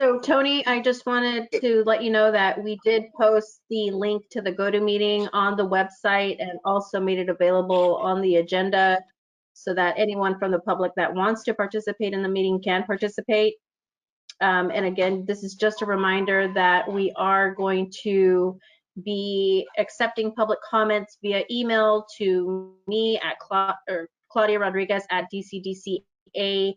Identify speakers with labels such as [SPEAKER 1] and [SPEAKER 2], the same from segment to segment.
[SPEAKER 1] So Tony, I just wanted to let you know that we did post the link to the GoToMeeting on the website and also made it available on the agenda so that anyone from the public that wants to participate in the meeting can participate. And again, this is just a reminder that we are going to be accepting public comments via email to me at Claudia Rodriguez at dcdca.org.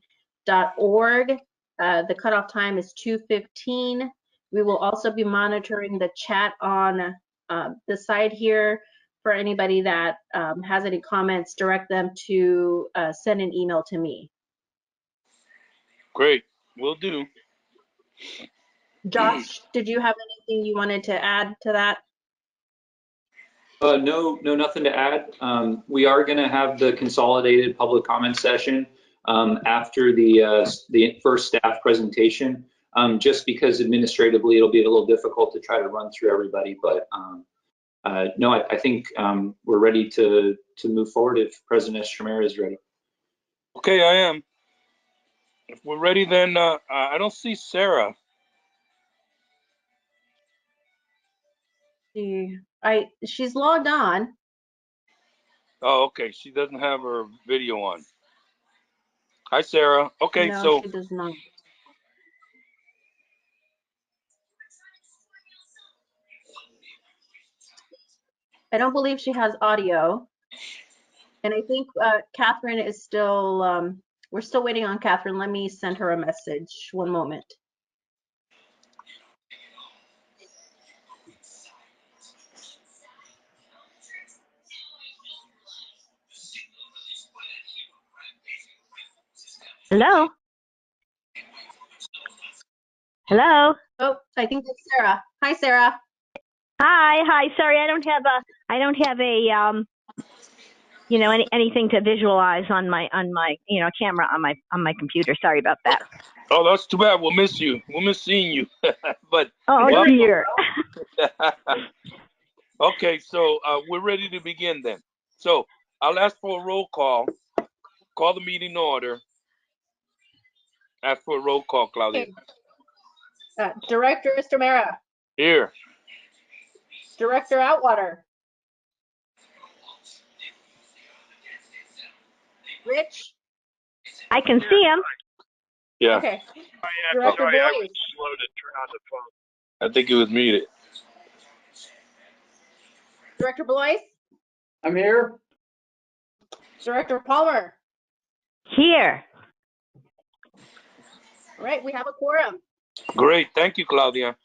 [SPEAKER 1] The cutoff time is 2:15. We will also be monitoring the chat on the side here. For anybody that has any comments, direct them to send an email to me.
[SPEAKER 2] Great, will do.
[SPEAKER 1] Josh, did you have anything you wanted to add to that?
[SPEAKER 3] No, nothing to add. We are going to have the consolidated public comment session after the first staff presentation, just because administratively it'll be a little difficult to try to run through everybody. But no, I think we're ready to move forward if President Estremera is ready.
[SPEAKER 2] Okay, I am. If we're ready, then I don't see Sarah.
[SPEAKER 1] She's logged on.
[SPEAKER 2] Oh, okay. She doesn't have her video on. Hi, Sarah. Okay,
[SPEAKER 1] No,
[SPEAKER 2] so
[SPEAKER 1] she does not. I don't believe she has audio. And I think Catherine is still, we're still waiting on Catherine. Let me send her a message. One moment.
[SPEAKER 4] Hello? Hello?
[SPEAKER 1] Oh, I think it's Sarah. Hi, Sarah.
[SPEAKER 4] Hi. Sorry, I don't have a anything to visualize on my camera on my computer. Sorry about that.
[SPEAKER 2] oh, that's too bad. We'll miss you. We'll miss seeing you. But
[SPEAKER 4] oh dear.
[SPEAKER 2] Okay, so we're ready to begin then. So I'll ask for a roll call. Call the meeting to order. Ask for a roll call, Claudia.
[SPEAKER 1] Okay. Director Estremera.
[SPEAKER 2] Here.
[SPEAKER 1] Director Outwater. Rich.
[SPEAKER 4] I can see him.
[SPEAKER 2] Yeah.
[SPEAKER 1] Okay. Director
[SPEAKER 5] Sorry, I
[SPEAKER 1] Boyce.
[SPEAKER 5] was slow to turn on the phone.
[SPEAKER 2] I think it was muted.
[SPEAKER 1] Director Boyce.
[SPEAKER 6] I'm here.
[SPEAKER 1] Director Palmer.
[SPEAKER 4] Here.
[SPEAKER 1] All right, we have a quorum.
[SPEAKER 2] Great. Thank you, Claudia.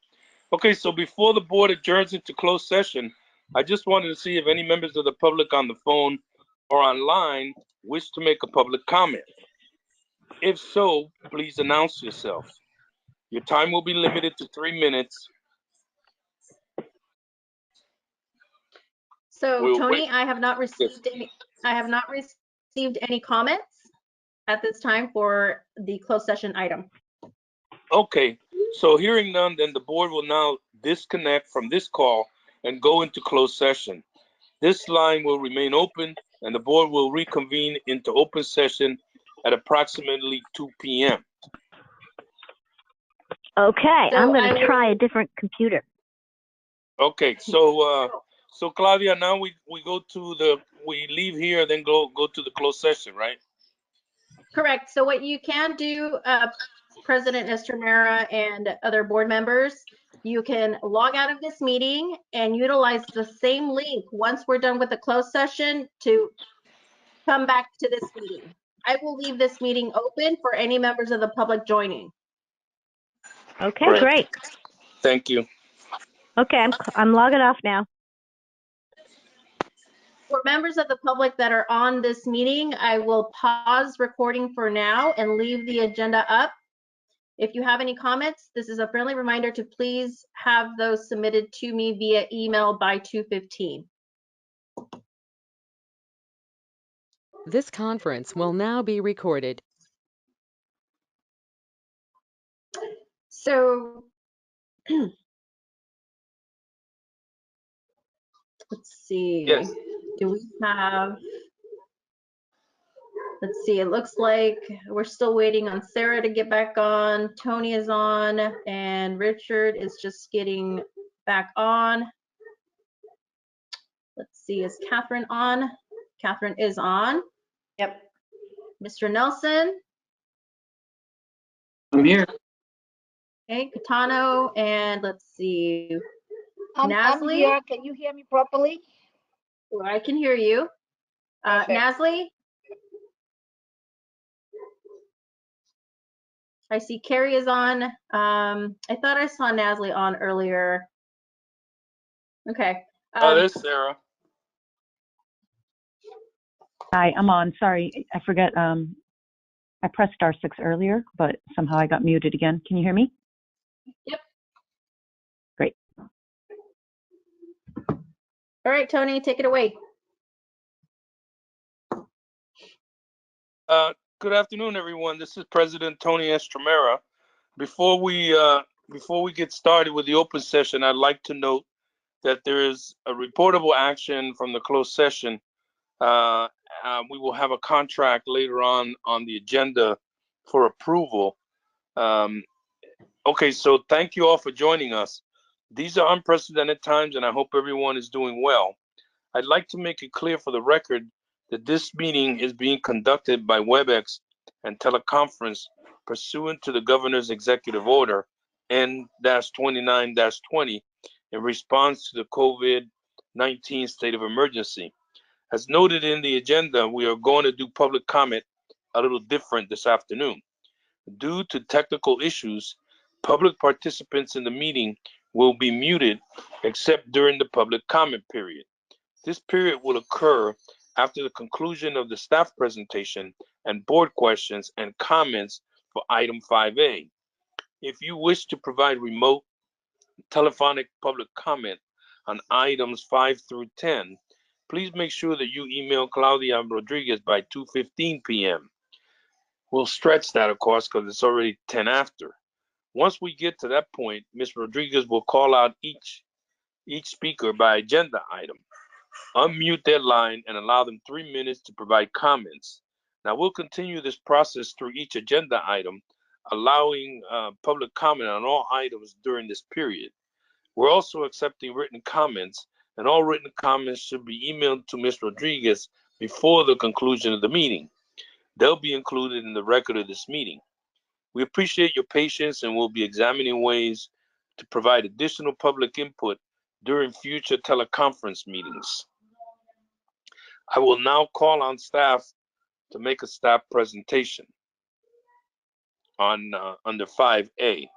[SPEAKER 2] Okay, so before the board adjourns into closed session, I just wanted to see if any members of the public on the phone or online wish to make a public comment. If so, please announce yourself. Your time will be limited to 3 minutes.
[SPEAKER 1] So
[SPEAKER 2] We'll
[SPEAKER 1] Tony,
[SPEAKER 2] wait.
[SPEAKER 1] I have not received any comments at this time for the closed session item.
[SPEAKER 2] Okay, so hearing none, then the board will now disconnect from this call and go into closed session. This line will remain open and the board will reconvene into open session at approximately 2 p.m.
[SPEAKER 4] Okay,
[SPEAKER 1] So
[SPEAKER 4] I'm going to try a different computer.
[SPEAKER 2] Okay, so Claudia, now we leave here, then go to the closed session, right?
[SPEAKER 1] Correct. So what you can do, President Estremera and other board members, you can log out of this meeting and utilize the same link once we're done with the closed session to come back to this meeting. I will leave this meeting open for any members of the public joining.
[SPEAKER 4] Okay, great.
[SPEAKER 2] Thank you.
[SPEAKER 4] Okay, I'm logging off now.
[SPEAKER 1] For members of the public that are on this meeting, I will pause recording for now and leave the agenda up. If you have any comments, this is a friendly reminder to please have those submitted to me via email by 2:15.
[SPEAKER 7] This conference will now be recorded.
[SPEAKER 1] So let's see.
[SPEAKER 2] Yes.
[SPEAKER 1] Do we have Let's see, it looks like we're still waiting on Sarah to get back on. Tony is on, and Richard is just getting back on. Let's see, is Catherine on? Catherine is on.
[SPEAKER 6] Yep.
[SPEAKER 1] Mr. Nelson,
[SPEAKER 3] I'm here.
[SPEAKER 1] okay, Catano, and let's see,
[SPEAKER 6] I'm
[SPEAKER 1] Nasli?
[SPEAKER 6] here. Can you hear me properly?
[SPEAKER 1] Well, I can hear you.
[SPEAKER 6] Perfect.
[SPEAKER 1] Nasli? I see Carrie is on. I thought I saw Nasli on earlier. Okay.
[SPEAKER 2] Oh, there's Sarah.
[SPEAKER 8] Hi, I'm on. Sorry, I forget. I pressed *6 earlier, but somehow I got muted again. Can you hear me?
[SPEAKER 1] Yep.
[SPEAKER 8] Great.
[SPEAKER 1] All right, Tony, take it away.
[SPEAKER 2] Good afternoon, everyone. This is President Tony Estremera. Before we get started with the open session, I'd like to note that there is a reportable action from the closed session. We will have a contract later on the agenda for approval. Okay, so thank you all for joining us. These are unprecedented times, and I hope everyone is doing well. I'd like to make it clear for the record that this meeting is being conducted by WebEx and teleconference pursuant to the Governor's Executive Order N-29-20 in response to the COVID-19 state of emergency. As noted in the agenda, we are going to do public comment a little different this afternoon. Due to technical issues, public participants in the meeting will be muted except during the public comment period. This period will occur after the conclusion of the staff presentation and board questions and comments for item 5A. If you wish to provide remote telephonic public comment on items 5 through 10, please make sure that you email Claudia Rodriguez by 2:15 p.m. We'll stretch that, of course, because it's already 10 after. Once we get to that point, Ms. Rodriguez will call out each speaker by agenda item, unmute their line, and allow them 3 minutes to provide comments. Now, we'll continue this process through each agenda item, allowing public comment on all items during this period. We're also accepting written comments, and all written comments should be emailed to Ms. Rodriguez before the conclusion of the meeting. They'll be included in the record of this meeting. We appreciate your patience, and we'll be examining ways to provide additional public input during future teleconference meetings. I will now call on staff to make a staff presentation on under 5A.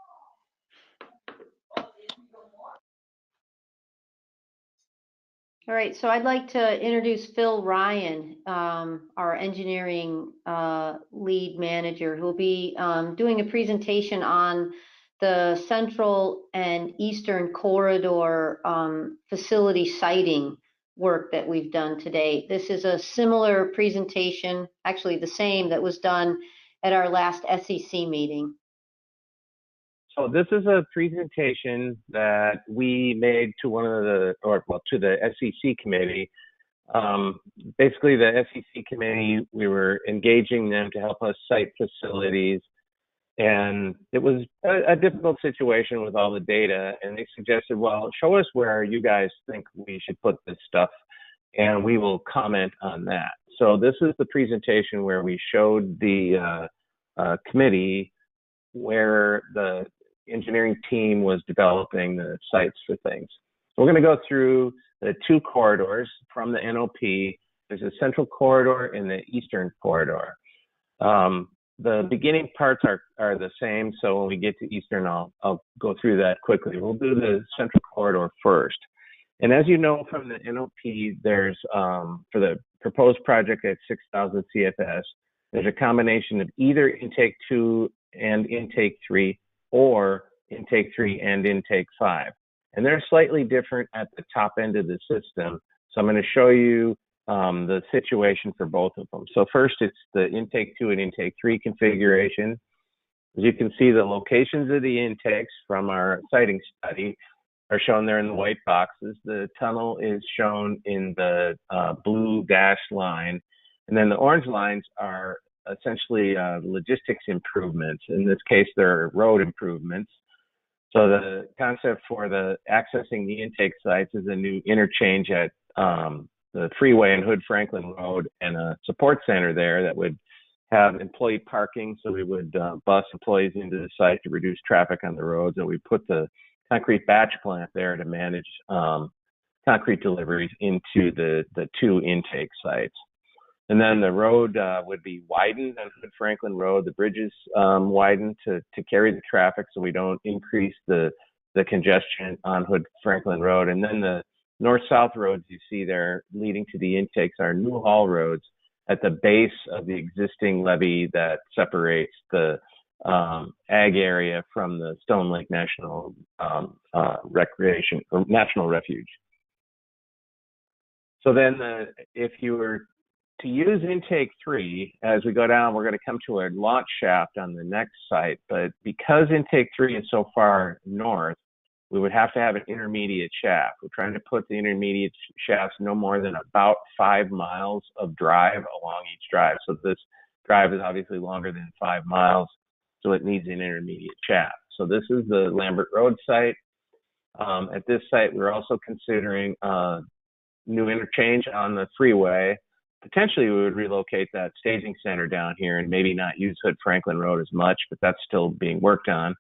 [SPEAKER 6] All right, so I'd like to introduce Phil Ryan, our engineering lead manager, who will be doing a presentation on the central and eastern corridor facility siting work that we've done today. This is a similar presentation, actually the same, that was done at our last SEC meeting.
[SPEAKER 9] So this is a presentation that we made to to the SEC committee. Basically, the SEC committee, we were engaging them to help us site facilities, and it was a difficult situation with all the data. And they suggested, well, show us where you guys think we should put this stuff, and we will comment on that. So this is the presentation where we showed the committee where the engineering team was developing the sites for things. We're going to go through the two corridors from the NOP. There's a central corridor and the eastern corridor. The beginning parts are the same, so when we get to eastern, I'll go through that quickly. We'll do the central corridor first. And as you know from the NOP, there's, for the proposed project at 6,000 CFS, there's a combination of either intake 2 and intake 3, or intake 3 and intake 5. And they're slightly different at the top end of the system. So I'm going to show you the situation for both of them. So first, it's the intake 2 and intake 3 configuration. As you can see, the locations of the intakes from our siting study are shown there in the white boxes. The tunnel is shown in the blue dashed line. And then the orange lines are essentially logistics improvements. In this case, they're road improvements. So the concept for the accessing the intake sites is a new interchange at the freeway and Hood Franklin Road, and a support center there that would have employee parking. So we would bus employees into the site to reduce traffic on the roads, and we put the concrete batch plant there to manage concrete deliveries into the two intake sites. And then the road would be widened on Hood Franklin Road. The bridges widened to carry the traffic so we don't increase the congestion on Hood Franklin Road. And then the north-south roads you see there leading to the intakes are new haul roads at the base of the existing levee that separates the ag area from the Stone Lake National Recreation or National Refuge. So then if you were to use intake 3, as we go down, we're going to come to a launch shaft on the next site. But because intake 3 is so far north, we would have to have an intermediate shaft. We're trying to put the intermediate shafts no more than about 5 miles of drive along each drive. So this drive is obviously longer than 5 miles, so it needs an intermediate shaft. So this is the Lambert Road site. At this site, we're also considering new interchange on the freeway. Potentially, we would relocate that staging center down here and maybe not use Hood Franklin Road as much, but that's still being worked on.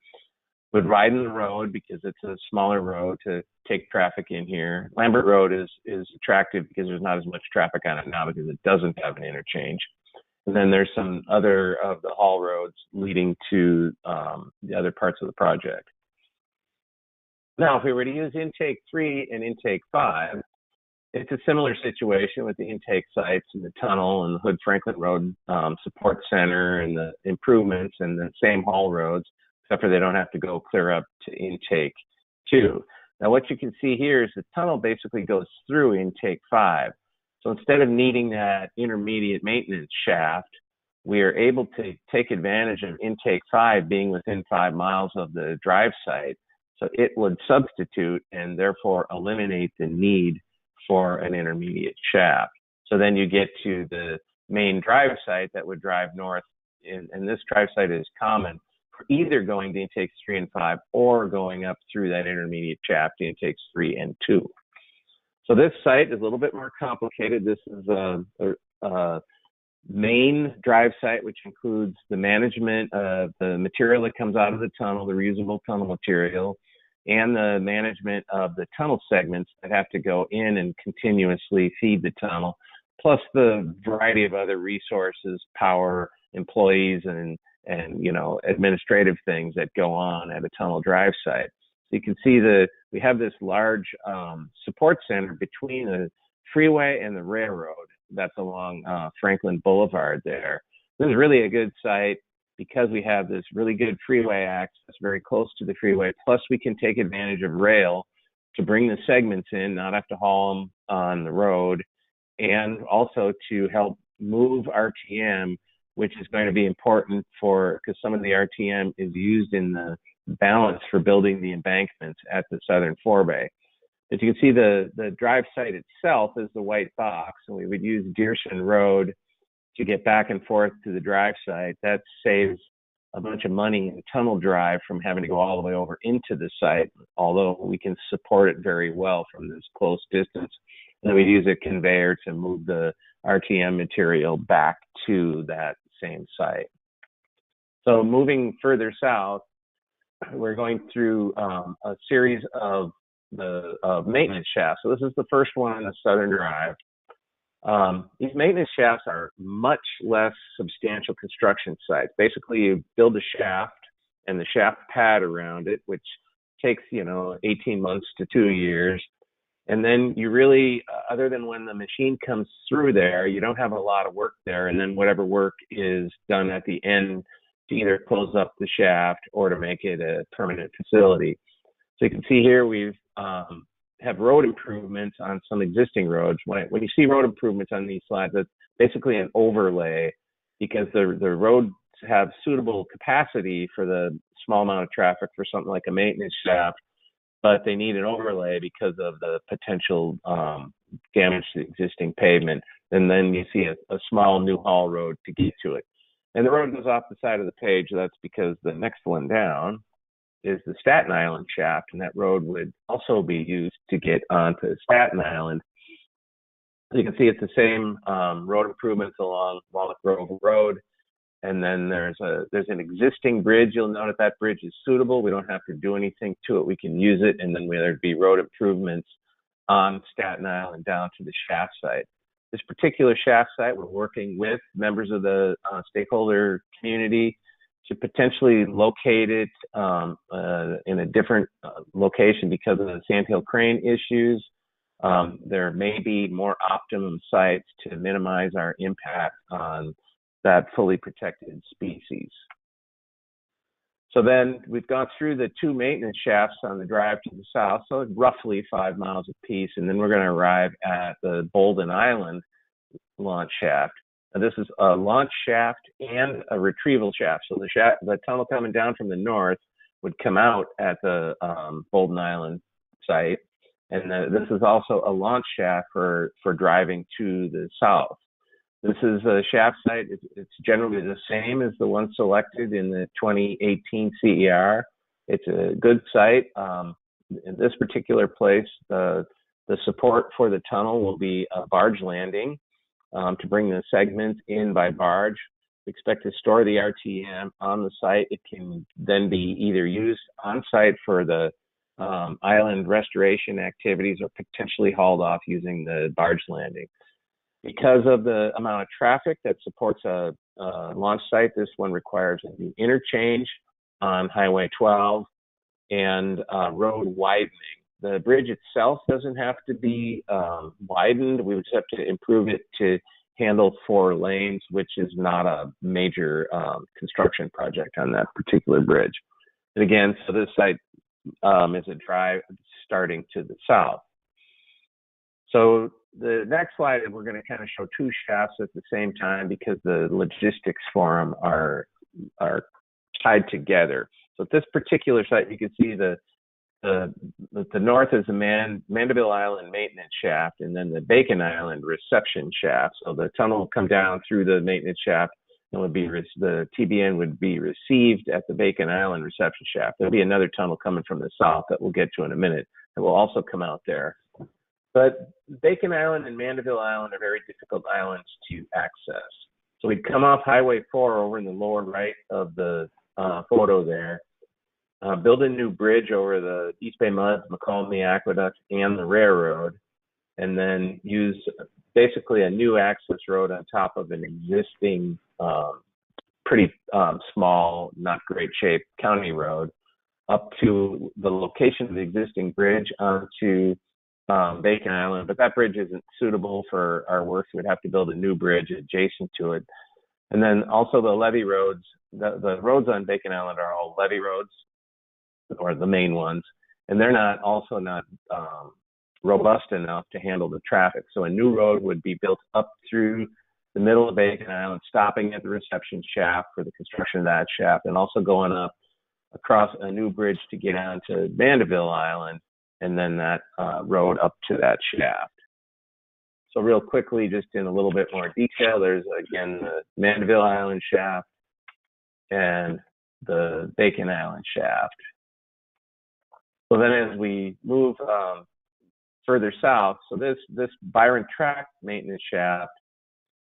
[SPEAKER 9] Would widen the road because it's a smaller road to take traffic in here. Lambert Road is attractive because there's not as much traffic on it now because it doesn't have an interchange. And then there's some other of the haul roads leading to the other parts of the project. Now, if we were to use intake 3 and intake 5, it's a similar situation with the intake sites and the tunnel and the Hood Franklin Road support center and the improvements and the same haul roads, except for they don't have to go clear up to intake 2. Now, what you can see here is the tunnel basically goes through intake 5. So instead of needing that intermediate maintenance shaft, we are able to take advantage of intake 5 being within 5 miles of the drive site. So it would substitute and therefore eliminate the need for an intermediate shaft. So then you get to the main drive site that would drive north, and this drive site is common for either going to intakes 3 and 5 or going up through that intermediate shaft to intakes 3 and 2. So this site is a little bit more complicated. This is a main drive site, which includes the management of the material that comes out of the tunnel, the reusable tunnel material, and the management of the tunnel segments that have to go in and continuously feed the tunnel, plus the variety of other resources, power, employees, and administrative things that go on at a tunnel drive site. So you can see we have this large support center between the freeway and the railroad that's along Franklin Boulevard there. This is really a good site because we have this really good freeway access very close to the freeway, plus we can take advantage of rail to bring the segments in, not have to haul them on the road, and also to help move RTM, which is going to be important because some of the RTM is used in the balance for building the embankments at the southern forebay. As you can see, the drive site itself is the white box, and we would use Dearson Road to get back and forth to the drive site. That saves a bunch of money in tunnel drive from having to go all the way over into the site, although we can support it very well from this close distance. And then we use a conveyor to move the RTM material back to that same site. So moving further south, we're going through a series of maintenance shafts. So this is the first one on the southern drive. These maintenance shafts are much less substantial construction sites. Basically, you build a shaft and the shaft pad around it, which takes 18 months to 2 years. And then you really, other than when the machine comes through there, you don't have a lot of work there. And then whatever work is done at the end to either close up the shaft or to make it a permanent facility. So you can see here we've have road improvements on some existing roads. When you see road improvements on these slides, that's basically an overlay because the roads have suitable capacity for the small amount of traffic for something like a maintenance shaft, but they need an overlay because of the potential damage to the existing pavement and then you see a small new haul road to get to it. And the road goes off the side of the page. That's because the next one down is the Staten Island shaft, and that road would also be used to get onto Staten Island. You can see it's the same road improvements along Walnut Grove Road. And then there's an existing bridge. You'll note that bridge is suitable. We don't have to do anything to it. We can use it. And then there'd be road improvements on Staten Island down to the shaft site. This particular shaft site, we're working with members of the stakeholder community to potentially locate it in a different location because of the sandhill crane issues. There may be more optimum sites to minimize our impact on that fully protected species. So then we've gone through the two maintenance shafts on the drive to the south, so roughly 5 miles apiece, and then we're going to arrive at the Bolden Island launch shaft. Now this is a launch shaft and a retrieval shaft. So the tunnel coming down from the north would come out at the Bolden Island site, and this is also a launch shaft for driving to the south. This is a shaft site. It's generally the same as the one selected in the 2018 CER. It's a good site. In this particular place, the support for the tunnel will be a barge landing to bring the segments in by barge. We expect to store the RTM on the site. It can then be either used on site for the island restoration activities or potentially hauled off using the barge landing. Because of the amount of traffic that supports a launch site, this one requires a new interchange on Highway 12 and road widening. The bridge itself doesn't have to be widened. We would just have to improve it to handle 4 lanes, which is not a major construction project on that particular bridge. And again, so this site is a drive starting to the south. So the next slide, we're going to kind of show 2 shafts at the same time because the logistics for them are tied together. So at this particular site, you can see the north is the Mandeville Island maintenance shaft, and then the Bacon Island reception shaft. So the tunnel will come down through the maintenance shaft, and the TBN would be received at the Bacon Island reception shaft. There'll be another tunnel coming from the south that we'll get to in a minute that will also come out there. But Bacon Island and Mandeville Island are very difficult islands to access. So we'd come off Highway 4 over in the lower right of the photo there, build a new bridge over the East Bay Muds, McComb Aqueduct, and the railroad, and then use basically a new access road on top of an existing pretty small, not great shape county road up to the location of the existing bridge onto Bacon Island, but that bridge isn't suitable for our work, so we'd have to build a new bridge adjacent to it. And then also the levee roads, the roads on Bacon Island are all levee roads, or the main ones, and they're not robust enough to handle the traffic. So a new road would be built up through the middle of Bacon Island, stopping at the reception shaft for the construction of that shaft, and also going up across a new bridge to get onto Mandeville Island, and then that road up to that shaft. So real quickly, just in a little bit more detail, there's again the Mandeville Island shaft and the Bacon Island shaft. So then as we move further south, so this Byron Track maintenance shaft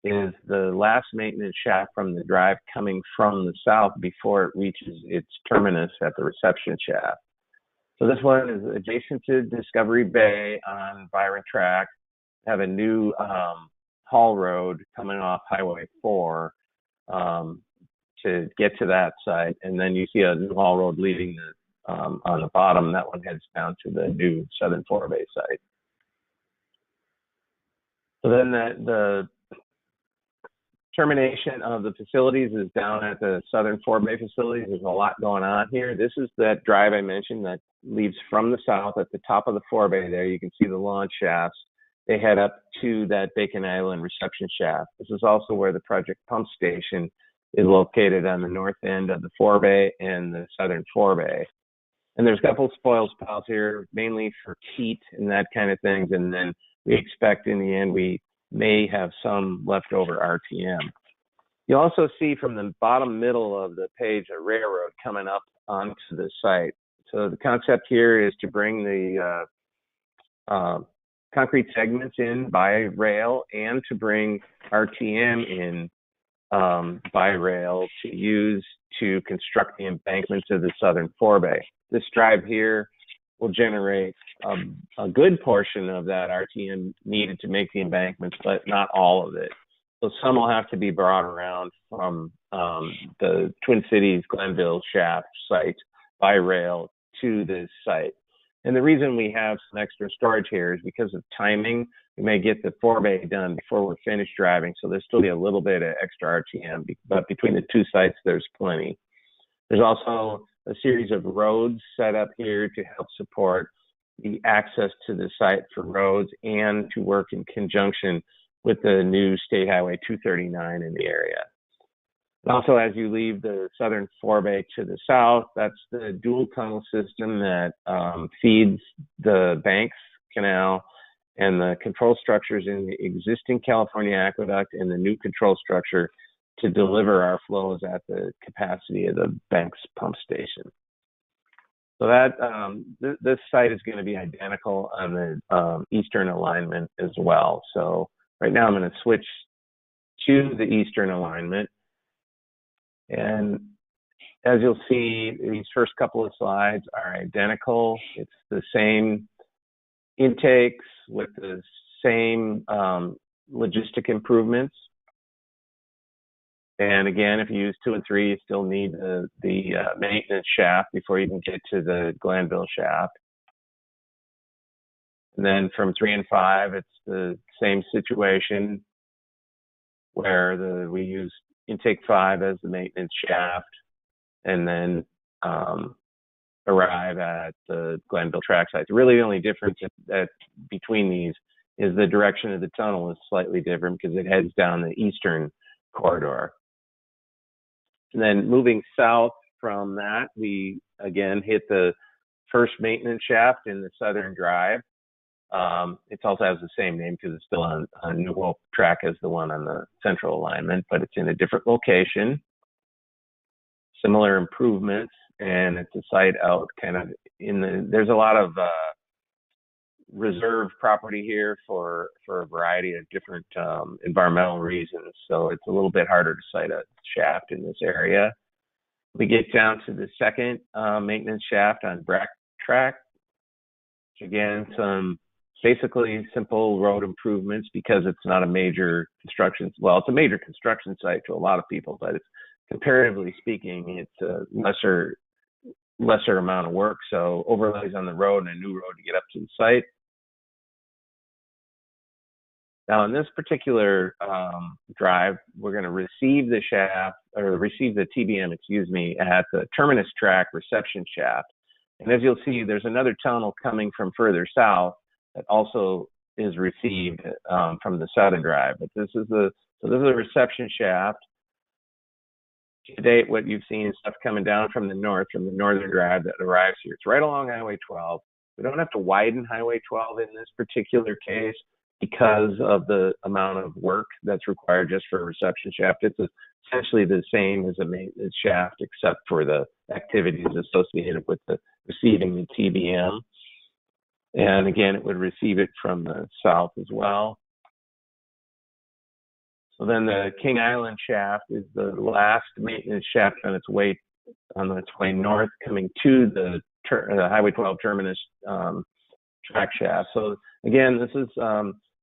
[SPEAKER 9] is the last maintenance shaft from the drive coming from the south before it reaches its terminus at the reception shaft. So this one is adjacent to Discovery Bay on Byron Track. Have a new haul road coming off Highway 4 to get to that site, and then you see a new haul road leaving on the bottom. That one heads down to the new Southern Forebay site. So then the termination of the facilities is down at the Southern Forebay facilities. There's a lot going on here. This is that drive I mentioned that leaves from the south at the top of the Forebay there. You can see the launch shafts. They head up to that Bacon Island reception shaft. This is also where the project pump station is located on the north end of the Forebay and the Southern Forebay. And there's a couple of spoils piles here, mainly for heat and that kind of things. And then we expect in the end, we may have some leftover RTM. You also see from the bottom middle of the page a railroad coming up onto the site. So the concept here is to bring the concrete segments in by rail and to bring RTM in by rail to use to construct the embankments of the southern forebay. This drive here will generate a good portion of that RTM needed to make the embankments, but not all of it. So some will have to be brought around from the Twin Cities Glenville shaft site by rail to this site. And the reason we have some extra storage here is because of timing. We may get the forebay done before we're finished driving, so there's still be a little bit of extra RTM, but between the two sites, there's plenty. There's also a series of roads set up here to help support the access to the site for roads and to work in conjunction with the new State Highway 239 in the area. Also, as you leave the southern forebay to the south, that's the dual tunnel system that feeds the Banks Canal and the control structures in the existing California aqueduct and the new control structure to deliver our flows at the capacity of the Banks pump station. So that this site is going to be identical on the eastern alignment as well. So right now I'm going to switch to the eastern alignment. And as you'll see, these first couple of slides are identical. It's the same intakes with the same logistic improvements. And again, if you use 2 and 3, you still need the maintenance shaft before you can get to the Glenville shaft. And then from 3 and 5, it's the same situation where we use intake 5 as the maintenance shaft, and then arrive at the Glenville track site. Really, the only difference between these is the direction of the tunnel is slightly different because it heads down the eastern corridor. And then moving south from that, we again hit the first maintenance shaft in the southern drive. It also has the same name because it's still on a New Hope track as the one on the central alignment, but it's in a different location. Similar improvements, and it's a site out kind of there's a lot of reserve property here for a variety of different environmental reasons. So it's a little bit harder to site a shaft in this area. We get down to the second maintenance shaft on Brack track. Which again, some basically simple road improvements because it's not a major construction. Well, it's a major construction site to a lot of people, but it's comparatively speaking, it's a lesser amount of work. So overlays on the road and a new road to get up to the site. Now, in this particular drive, we're going to receive the shaft or receive the TBM, at the terminus track reception shaft. And as you'll see, there's another tunnel coming from further south that also is received from the southern drive. But this is a reception shaft. To date, what you've seen is stuff coming down from the north, from the northern drive that arrives here. It's right along Highway 12. We don't have to widen Highway 12 in this particular case because of the amount of work that's required just for a reception shaft. It's essentially the same as a maintenance shaft, except for the activities associated with the receiving the TBM. And again, it would receive it from the south as well. So then the King Island shaft is the last maintenance shaft on its way north, coming to the Highway 12 terminus track shaft. So again, this is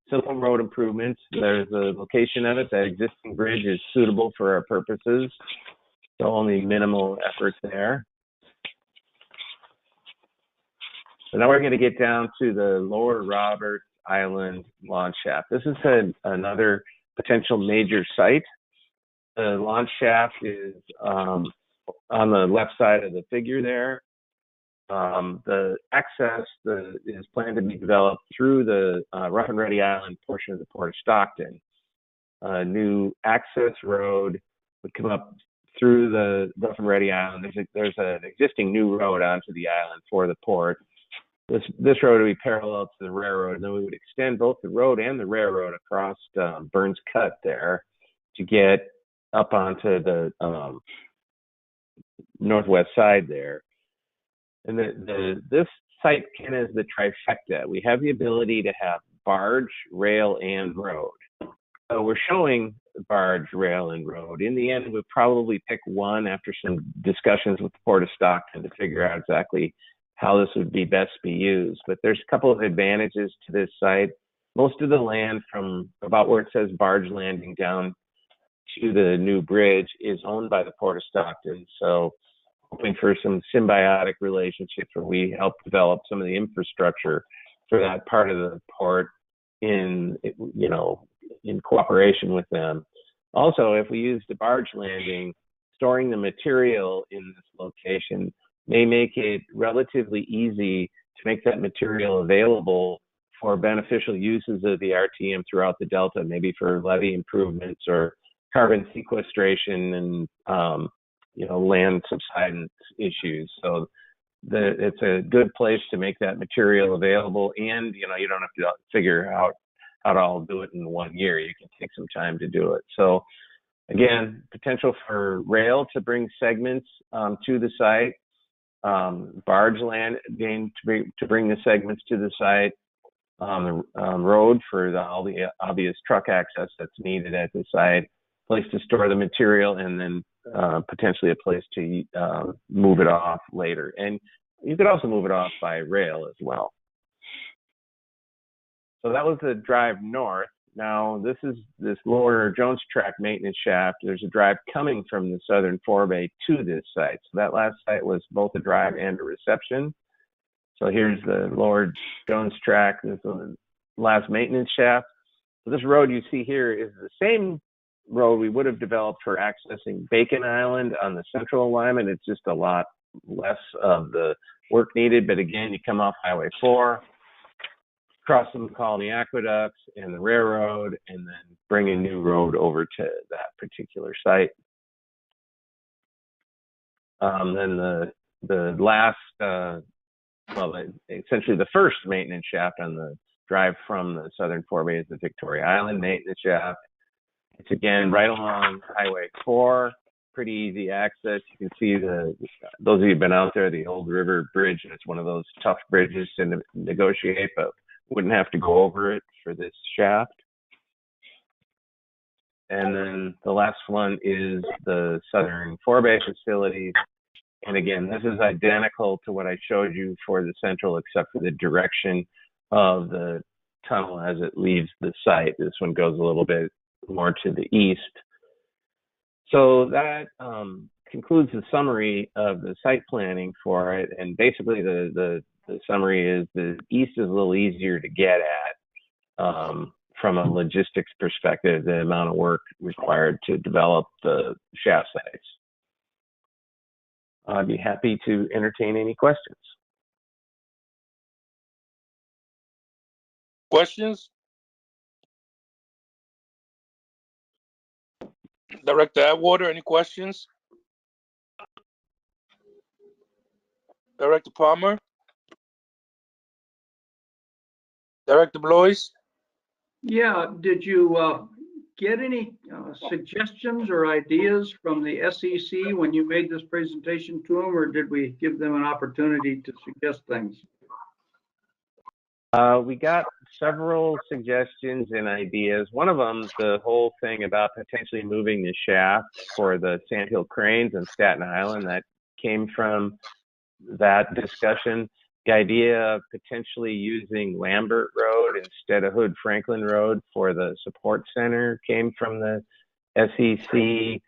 [SPEAKER 9] simple road improvements. There's a location of it. That existing bridge is suitable for our purposes. So only minimal effort there. So now we're going to get down to the Lower Roberts Island launch shaft. This is another potential major site. The launch shaft is on the left side of the figure there. The access is planned to be developed through the Rough and Ready Island portion of the Port of Stockton. A new access road would come up through the Rough and Ready Island. There's an existing new road onto the island for the port. this road would be parallel to the railroad, and then we would extend both the road and the railroad across Burns Cut there to get up onto the northwest side there. And this site kind of is the trifecta. We have the ability to have barge, rail, and road. So we're showing barge, rail, and road. In the end, we'll probably pick one after some discussions with the Port of Stockton to figure out exactly how this would be best be used. But there's a couple of advantages to this site. Most of the land from about where it says barge landing down to the new bridge is owned by the Port of Stockton. So hoping for some symbiotic relationships where we help develop some of the infrastructure for that part of the port in cooperation with them. Also, if we use the barge landing, storing the material in this location may make it relatively easy to make that material available for beneficial uses of the RTM throughout the Delta, maybe for levee improvements or carbon sequestration and land subsidence issues. So it's a good place to make that material available, and you don't have to figure out how to all do it in 1 year. You can take some time to do it. So again, potential for rail to bring segments to the site, barge landing to bring the segments to the site, the road for all the obvious truck access that's needed at the site, place to store the material, and then potentially a place to move it off later. And you could also move it off by rail as well. So that was the drive north. Now this is this lower Jones Track maintenance shaft. There's a drive coming from the southern forebay to this site. So that last site was both a drive and a reception. So here's the lower Jones Track. This is the last maintenance shaft. So this road you see here is the same road we would have developed for accessing Bacon Island on the central alignment. It's just a lot less of the work needed. But again, you come off Highway 4, cross some Colony Aqueducts and the railroad, and then bring a new road over to that particular site. Then the last, essentially the first maintenance shaft on the drive from the southern forebay is the Victoria Island maintenance shaft. It's again right along Highway 4, pretty easy access. You can see those of you who've been out there, the Old River Bridge, and it's one of those tough bridges to negotiate, but wouldn't have to go over it for this shaft. And then the last one is the southern forebay facilities. And again, this is identical to what I showed you for the central, except for the direction of the tunnel as it leaves the site. This one goes a little bit more to the east. So that concludes the summary of the site planning for it. And basically the summary is the east is a little easier to get at from a logistics perspective, the amount of work required to develop the shaft sites. I'd be happy to entertain any questions.
[SPEAKER 2] Questions? Director Atwater, any questions? Director Palmer? Director Blois?
[SPEAKER 5] Yeah, did you get any suggestions or ideas from the SEC when you made this presentation to them, or did we give them an opportunity to suggest things?
[SPEAKER 9] We got several suggestions and ideas. One of them, the whole thing about potentially moving the shaft for the Sandhill Cranes in Staten Island, that came from that discussion. The idea of potentially using Lambert Road instead of Hood Franklin Road for the support center came from the SEC.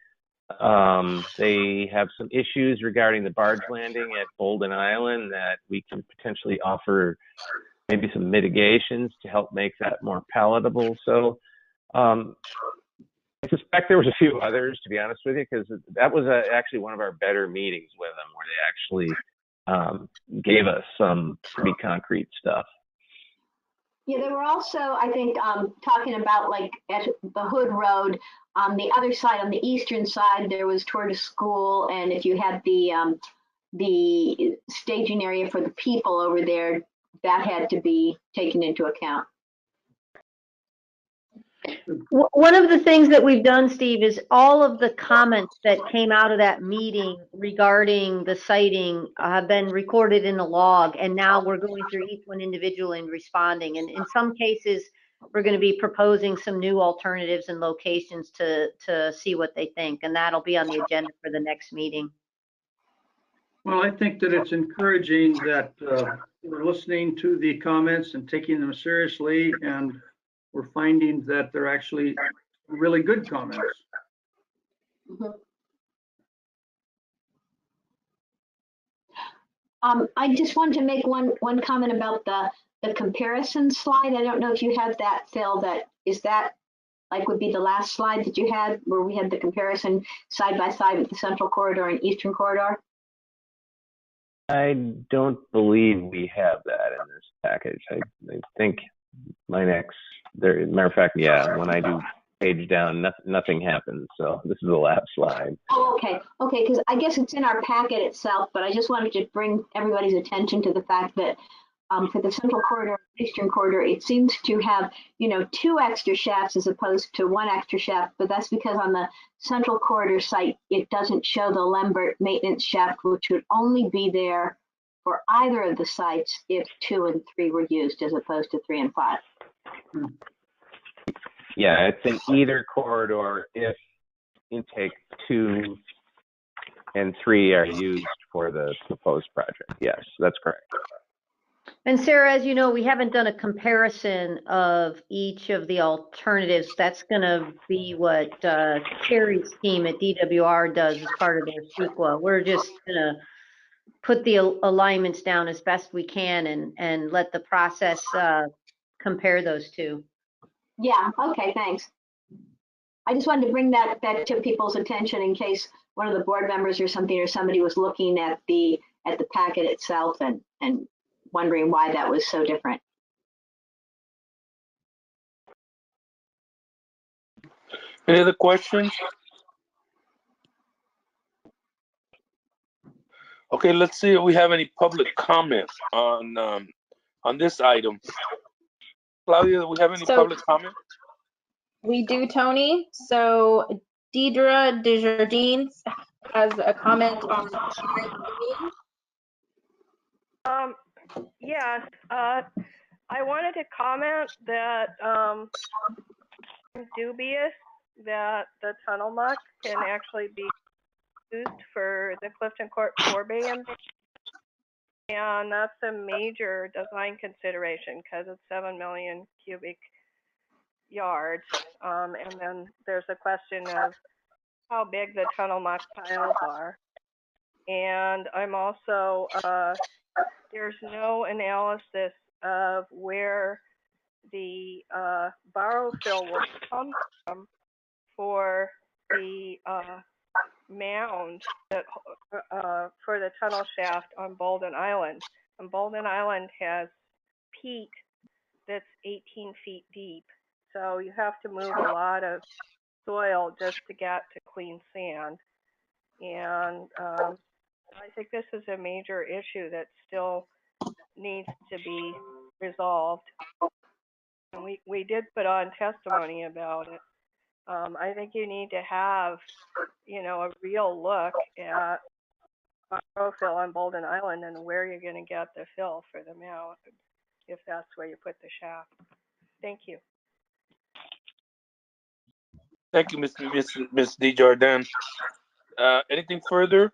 [SPEAKER 9] They have some issues regarding the barge landing at Bolden Island that we can potentially offer maybe some mitigations to help make that more palatable. So I suspect there was a few others, to be honest with you, because that was actually one of our better meetings with them, where they actually gave us some pretty concrete stuff.
[SPEAKER 10] Yeah, they were also, I think, talking about like at the Hood Road, on the other side, on the eastern side, there was toward a school, and if you had the staging area for the people over there, that had to be taken into account.
[SPEAKER 6] One of the things that we've done, Steve, is all of the comments that came out of that meeting regarding the siting have been recorded in a log, and now we're going through each one individually and responding. And in some cases, we're going to be proposing some new alternatives and locations to see what they think, and that'll be on the agenda for the next meeting.
[SPEAKER 5] Well, I think that it's encouraging that we're listening to the comments and taking them seriously, and we're finding that they're actually really good comments.
[SPEAKER 10] I just wanted to make one comment about the comparison slide. I don't know if you have that, Phil. That would be the last slide that you had, where we had the comparison side by side with the Central Corridor and Eastern Corridor.
[SPEAKER 9] I don't believe we have that in this package. I think my next, matter of fact, yeah, when I do page down, nothing happens. So this is the last slide.
[SPEAKER 10] Oh, okay. Okay, because I guess it's in our packet itself, but I just wanted to bring everybody's attention to the fact that for the Central Corridor, Eastern Corridor, it seems to have, 2 extra shafts as opposed to 1 extra shaft, but that's because on the Central Corridor site, it doesn't show the Lambert maintenance shaft, which would only be there for either of the sites if 2 and 3 were used as opposed to 3 and 5.
[SPEAKER 9] Yeah, it's in either corridor if intake 2 and 3 are used for the proposed project. Yes, that's correct.
[SPEAKER 6] And Sarah, as you know, we haven't done a comparison of each of the alternatives. That's going to be what Carrie's team at DWR does as part of their CEQA. We're just going to put the alignments down as best we can and let the process compare those two.
[SPEAKER 10] Yeah, okay, thanks. I just wanted to bring that to people's attention in case one of the board members or somebody was looking at the packet itself and wondering why that was so different.
[SPEAKER 2] Any other questions? Okay, let's see if we have any public comments on this item. Claudia, do we have any public comment?
[SPEAKER 1] We do, Tony. So Deidre Desjardins has a comment on
[SPEAKER 11] Yes, I wanted to comment that I'm dubious that the tunnel muck can actually be used for the Clifton Court forebay, and that's a major design consideration because it's 7 million cubic yards. And then there's a question of how big the tunnel muck piles are. And I'm also, there's no analysis of where the borrow fill will come from for the mound that for the tunnel shaft on Bolden Island. And Bolden Island has peat that's 18 feet deep. So you have to move a lot of soil just to get to clean sand. And I think this is a major issue that still needs to be resolved. And we did put on testimony about it. I think you need to have, a real look at borrow fill on Bolden Island and where you're going to get the fill for the mound, if that's where you put the shaft. Thank you.
[SPEAKER 2] Thank you, Ms. Desjardins. Anything further?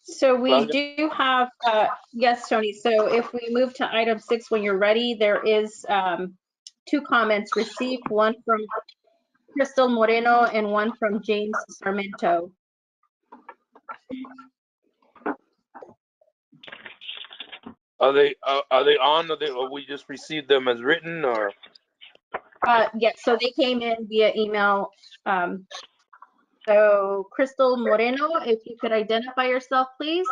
[SPEAKER 1] So we do have, yes, Tony. So if we move to item 6, when you're ready, there is 2 comments received, one from Crystal Moreno and one from James Sarmento.
[SPEAKER 2] Are they on, or we just received them as written, or?
[SPEAKER 1] Yes, so they came in via email. So Crystal Moreno, if you could identify yourself, please.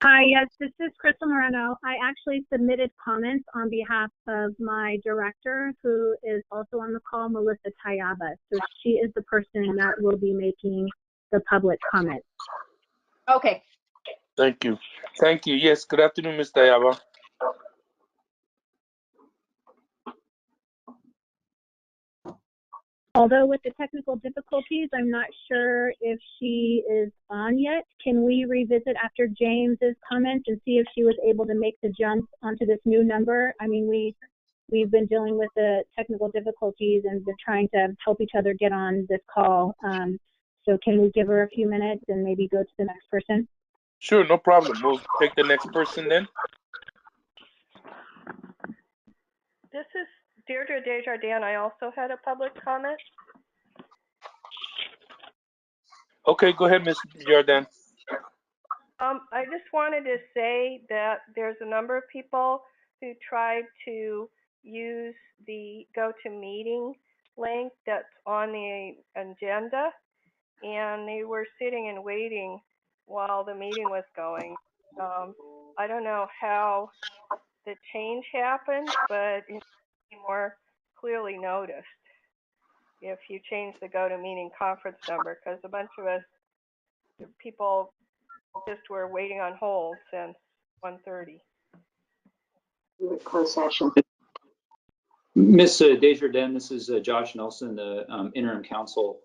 [SPEAKER 12] Hi, yes, this is Crystal Moreno. I actually submitted comments on behalf of my director, who is also on the call, Melissa Tayaba. So she is the person that will be making the public comments.
[SPEAKER 1] Okay.
[SPEAKER 2] Thank you. Thank you. Yes, good afternoon, Ms. Tayaba.
[SPEAKER 12] Although with the technical difficulties, I'm not sure if she is on yet. Can we revisit after James's comments and see if she was able to make the jump onto this new number? I mean, we've been dealing with the technical difficulties and been trying to help each other get on this call. So can we give her a few minutes and maybe go to the next person?
[SPEAKER 2] Sure, no problem. We'll take the next person then.
[SPEAKER 11] This is Deirdre Desjardins. I also had a public comment.
[SPEAKER 2] Okay, go ahead, Ms. Jordan.
[SPEAKER 11] I just wanted to say that there's a number of people who tried to use the GoToMeeting link that's on the agenda, and they were sitting and waiting while the meeting was going. I don't know how the change happened, but it needs to be more clearly noticed if you change the GoToMeeting conference number, because a bunch of us people just were waiting on hold since 1:30.
[SPEAKER 10] Closed session.
[SPEAKER 3] Ms. Desjardins, this is Josh Nelson, the interim counsel.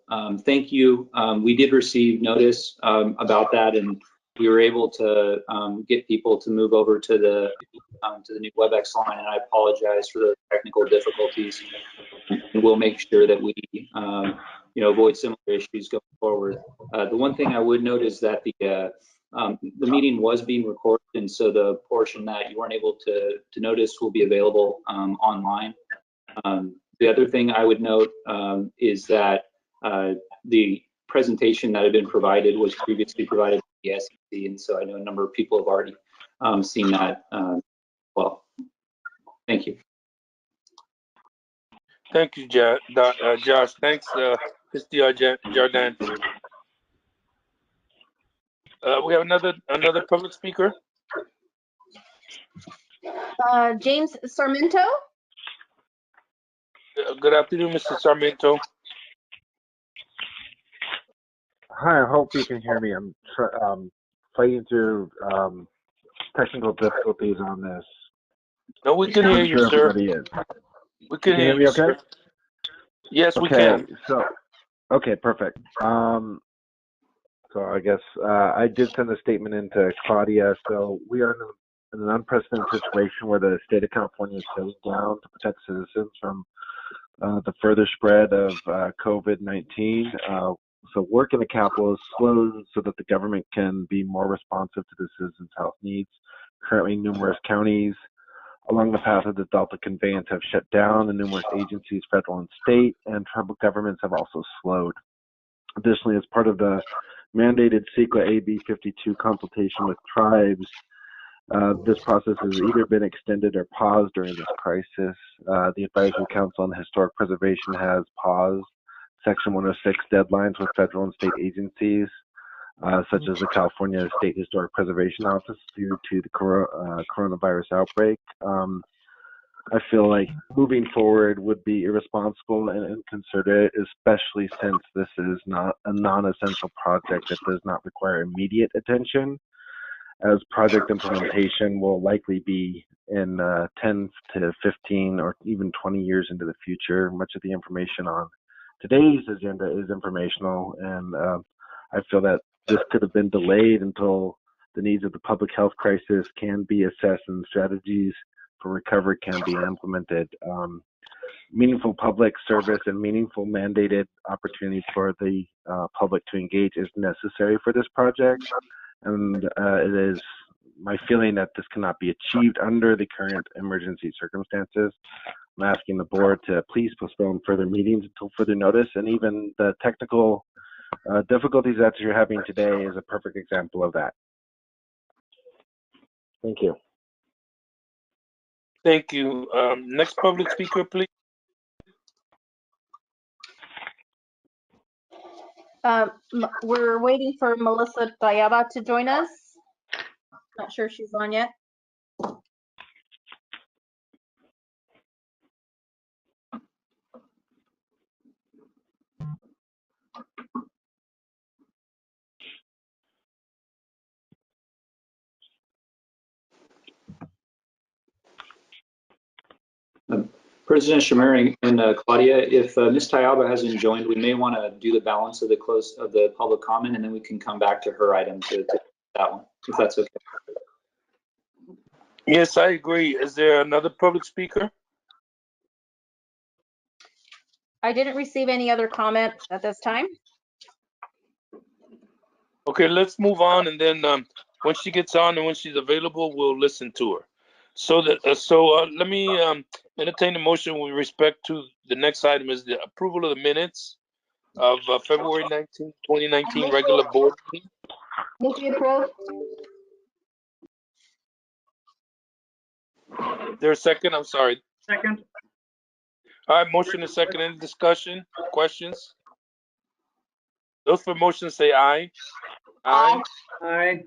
[SPEAKER 3] Thank you. We did receive notice about that, and we were able to get people to move over to the new WebEx line, and I apologize for the technical difficulties. And we'll make sure that we avoid similar issues going forward. The one thing I would note is that the meeting was being recorded, and so the portion that you weren't able to notice will be available online. The other thing I would note is that the presentation that had been provided was previously provided to the SEC, and so I know a number of people have already seen that. Well, thank you.
[SPEAKER 2] Thank you, Josh. Thanks, Mr. Jordan. We have another public speaker.
[SPEAKER 1] James Sarmento.
[SPEAKER 2] Good afternoon, Mr. Sarmento.
[SPEAKER 13] Hi, I hope you can hear me. I'm fighting through technical difficulties on this.
[SPEAKER 2] No, we can hear you, sir.
[SPEAKER 13] Everybody is.
[SPEAKER 2] We can
[SPEAKER 13] hear me okay?
[SPEAKER 2] Sir. Yes,
[SPEAKER 13] okay,
[SPEAKER 2] we can.
[SPEAKER 13] Okay, perfect. So I guess I did send a statement into Claudia. So we are in an unprecedented situation where the state of California is shutting down to protect citizens from the further spread of COVID-19. So work in the capital is slowed so that the government can be more responsive to the citizens' health needs. Currently, numerous counties along the path of the Delta Conveyance have shut down, and numerous agencies, federal and state, and tribal governments have also slowed. Additionally, as part of the mandated CEQA AB 52 consultation with tribes, this process has either been extended or paused during this crisis. The Advisory Council on Historic Preservation has paused Section 106 deadlines with federal and state agencies, such as the California State Historic Preservation Office, due to the coronavirus outbreak. I feel like moving forward would be irresponsible and inconsiderate, especially since this is not a non-essential project that does not require immediate attention, as project implementation will likely be in 10 to 15 or even 20 years into the future. Much of the information on today's agenda is informational, and I feel that this could have been delayed until the needs of the public health crisis can be assessed and strategies for recovery can be implemented. Meaningful public service and meaningful mandated opportunities for the public to engage is necessary for this project. And it is my feeling that this cannot be achieved under the current emergency circumstances. I'm asking the board to please postpone further meetings until further notice, and even the technical difficulties that you're having today is a perfect example of that. Thank you.
[SPEAKER 2] Thank you. Next public speaker, please.
[SPEAKER 1] We're waiting for Melissa Tayaba to join us. Not sure if she's on yet.
[SPEAKER 3] President Shamir and Claudia, if Ms. Tayaba hasn't joined, we may want to do the balance of the public comment, and then we can come back to her item to that one, if that's okay.
[SPEAKER 2] Yes, I agree. Is there another public speaker?
[SPEAKER 1] I didn't receive any other comment at this time.
[SPEAKER 2] Okay, let's move on, and then when she gets on and when she's available, we'll listen to her. So let me entertain a motion with respect to the next item is the approval of the minutes of February 19, 2019 regular board meeting.
[SPEAKER 10] Move to approve.
[SPEAKER 2] There a second? I'm sorry.
[SPEAKER 5] Second.
[SPEAKER 2] All right, motion is second. Any discussion, questions? Those for motion say aye.
[SPEAKER 10] Aye.
[SPEAKER 5] Aye.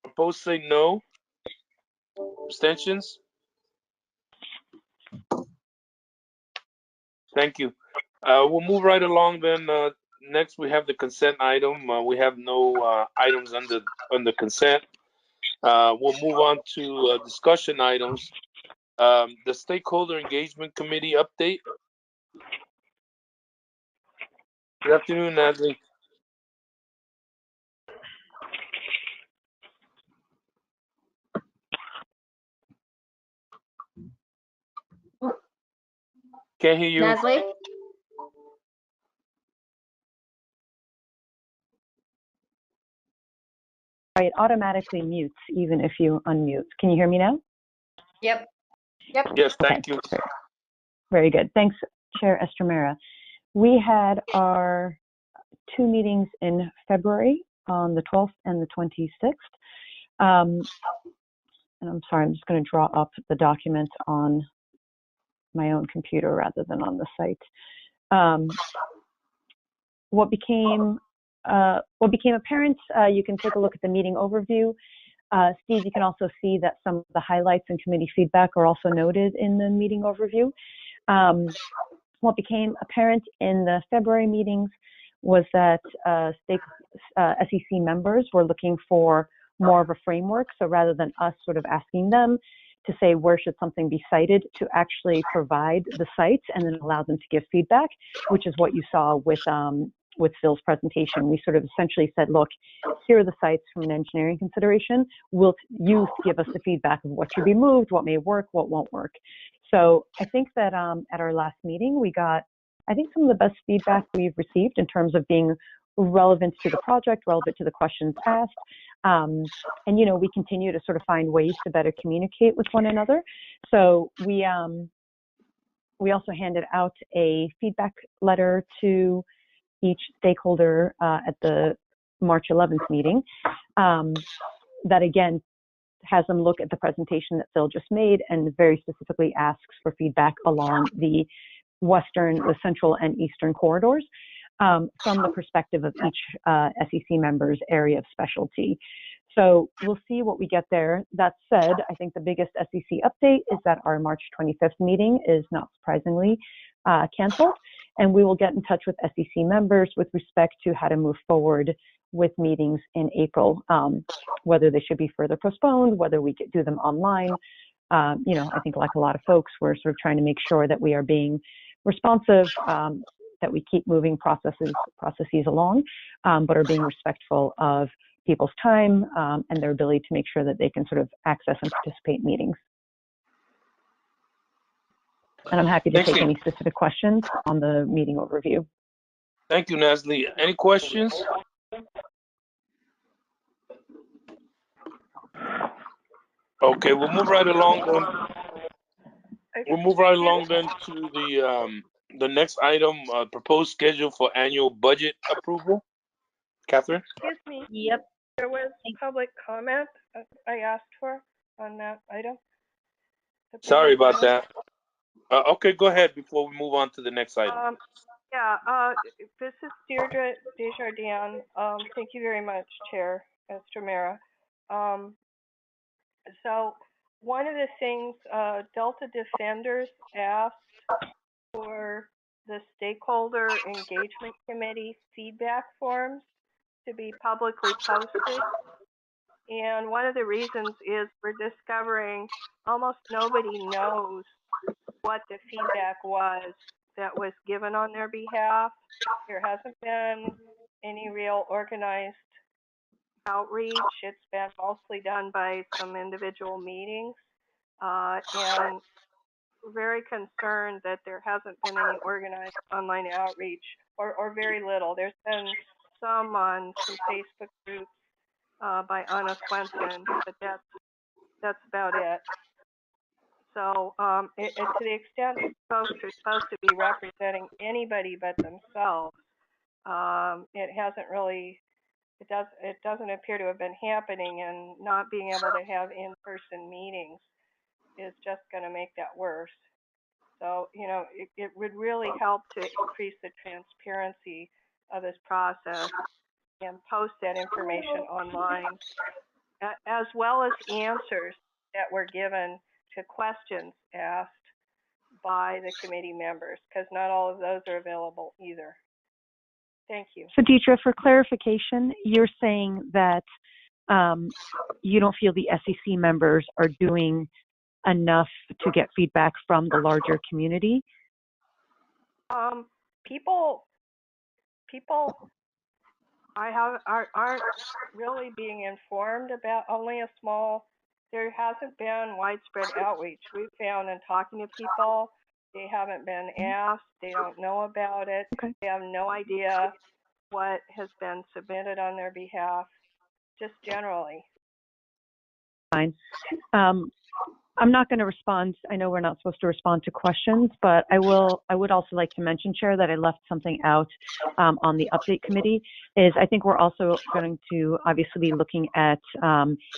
[SPEAKER 2] Opposed say no. Abstentions? Thank you. We'll move right along then. Next, we have the consent item. We have no items under consent. We'll move on to discussion items. The Stakeholder Engagement Committee update. Good afternoon, Natalie. Can't hear you.
[SPEAKER 1] Nasli?
[SPEAKER 8] It automatically mutes even if you unmute. Can you hear me now?
[SPEAKER 1] Yep.
[SPEAKER 2] Yes, thank you.
[SPEAKER 8] Very good. Thanks, Chair Estremera. We had our 2 meetings in February on the 12th and the 26th. And I'm sorry, I'm just going to draw up the document on my own computer rather than on the site. What became apparent, you can take a look at the meeting overview. Steve, you can also see that some of the highlights and committee feedback are also noted in the meeting overview. What became apparent in the February meetings was that SEC members were looking for more of a framework. So rather than us sort of asking them to say where should something be cited, to actually provide the sites and then allow them to give feedback, which is what you saw with Phil's presentation. We sort of essentially said, look, here are the sites from an engineering consideration. You give us the feedback of what should be moved, what may work, what won't work. So I think that at our last meeting, we got, I think, some of the best feedback we've received in terms of being relevant to the project, relevant to the questions asked. And, you know, we continue to sort of find ways to better communicate with one another. So we also handed out a feedback letter to each stakeholder at the March 11th meeting that, again, has them look at the presentation that Phil just made and very specifically asks for feedback along the central and eastern corridors from the perspective of each SEC member's area of specialty. So we'll see what we get there. That said, I think the biggest SEC update is that our March 25th meeting is not surprisingly canceled, and we will get in touch with SEC members with respect to how to move forward with meetings in April, whether they should be further postponed, whether we could do them online. You know, I think like a lot of folks, we're sort of trying to make sure that we are being responsive, that we keep moving processes along, but are being respectful of people's time and their ability to make sure that they can sort of access and participate in meetings. And I'm happy to take any specific questions on the meeting overview.
[SPEAKER 2] Thank you, Nasli. Any questions? Okay, we'll move right along then. We'll move right along then to the next item, proposed schedule for annual budget approval. Catherine?
[SPEAKER 11] Excuse me.
[SPEAKER 1] Yep.
[SPEAKER 11] There was public comment I asked for on that item.
[SPEAKER 2] Sorry about that. Okay, go ahead before we move on to the next item.
[SPEAKER 11] This is Deirdre Desjardins. Thank you very much, Chair Estremera. So one of the things Delta Defenders asked for the Stakeholder Engagement Committee feedback forms to be publicly posted. And one of the reasons is we're discovering almost nobody knows what the feedback was that was given on their behalf. There hasn't been any real organized outreach. It's been mostly done by some individual meetings. And we're very concerned that there hasn't been any organized online outreach, or very little. There's been some on some Facebook groups by Anna Swenson, but that's about it. So to the extent folks are supposed to be representing anybody but themselves, it hasn't really, it doesn't appear to have been happening, and not being able to have in-person meetings is just going to make that worse. So, you know, it would really help to increase the transparency of this process and post that information online, as well as answers that were given to questions asked by the committee members, because not all of those are available either. Thank you.
[SPEAKER 8] So, Deidre, for clarification, you're saying that you don't feel the SEC members are doing enough to get feedback from the larger community?
[SPEAKER 11] People aren't really being informed about, only a small, there hasn't been widespread outreach. We've found in talking to people, they haven't been asked, they don't know about it,
[SPEAKER 8] Okay.
[SPEAKER 11] They have no idea what has been submitted on their behalf, just generally.
[SPEAKER 8] Fine. I'm not going to respond. I know we're not supposed to respond to questions, but I would also like to mention, Chair, that I left something out on the update committee. Is I think we're also going to obviously be looking at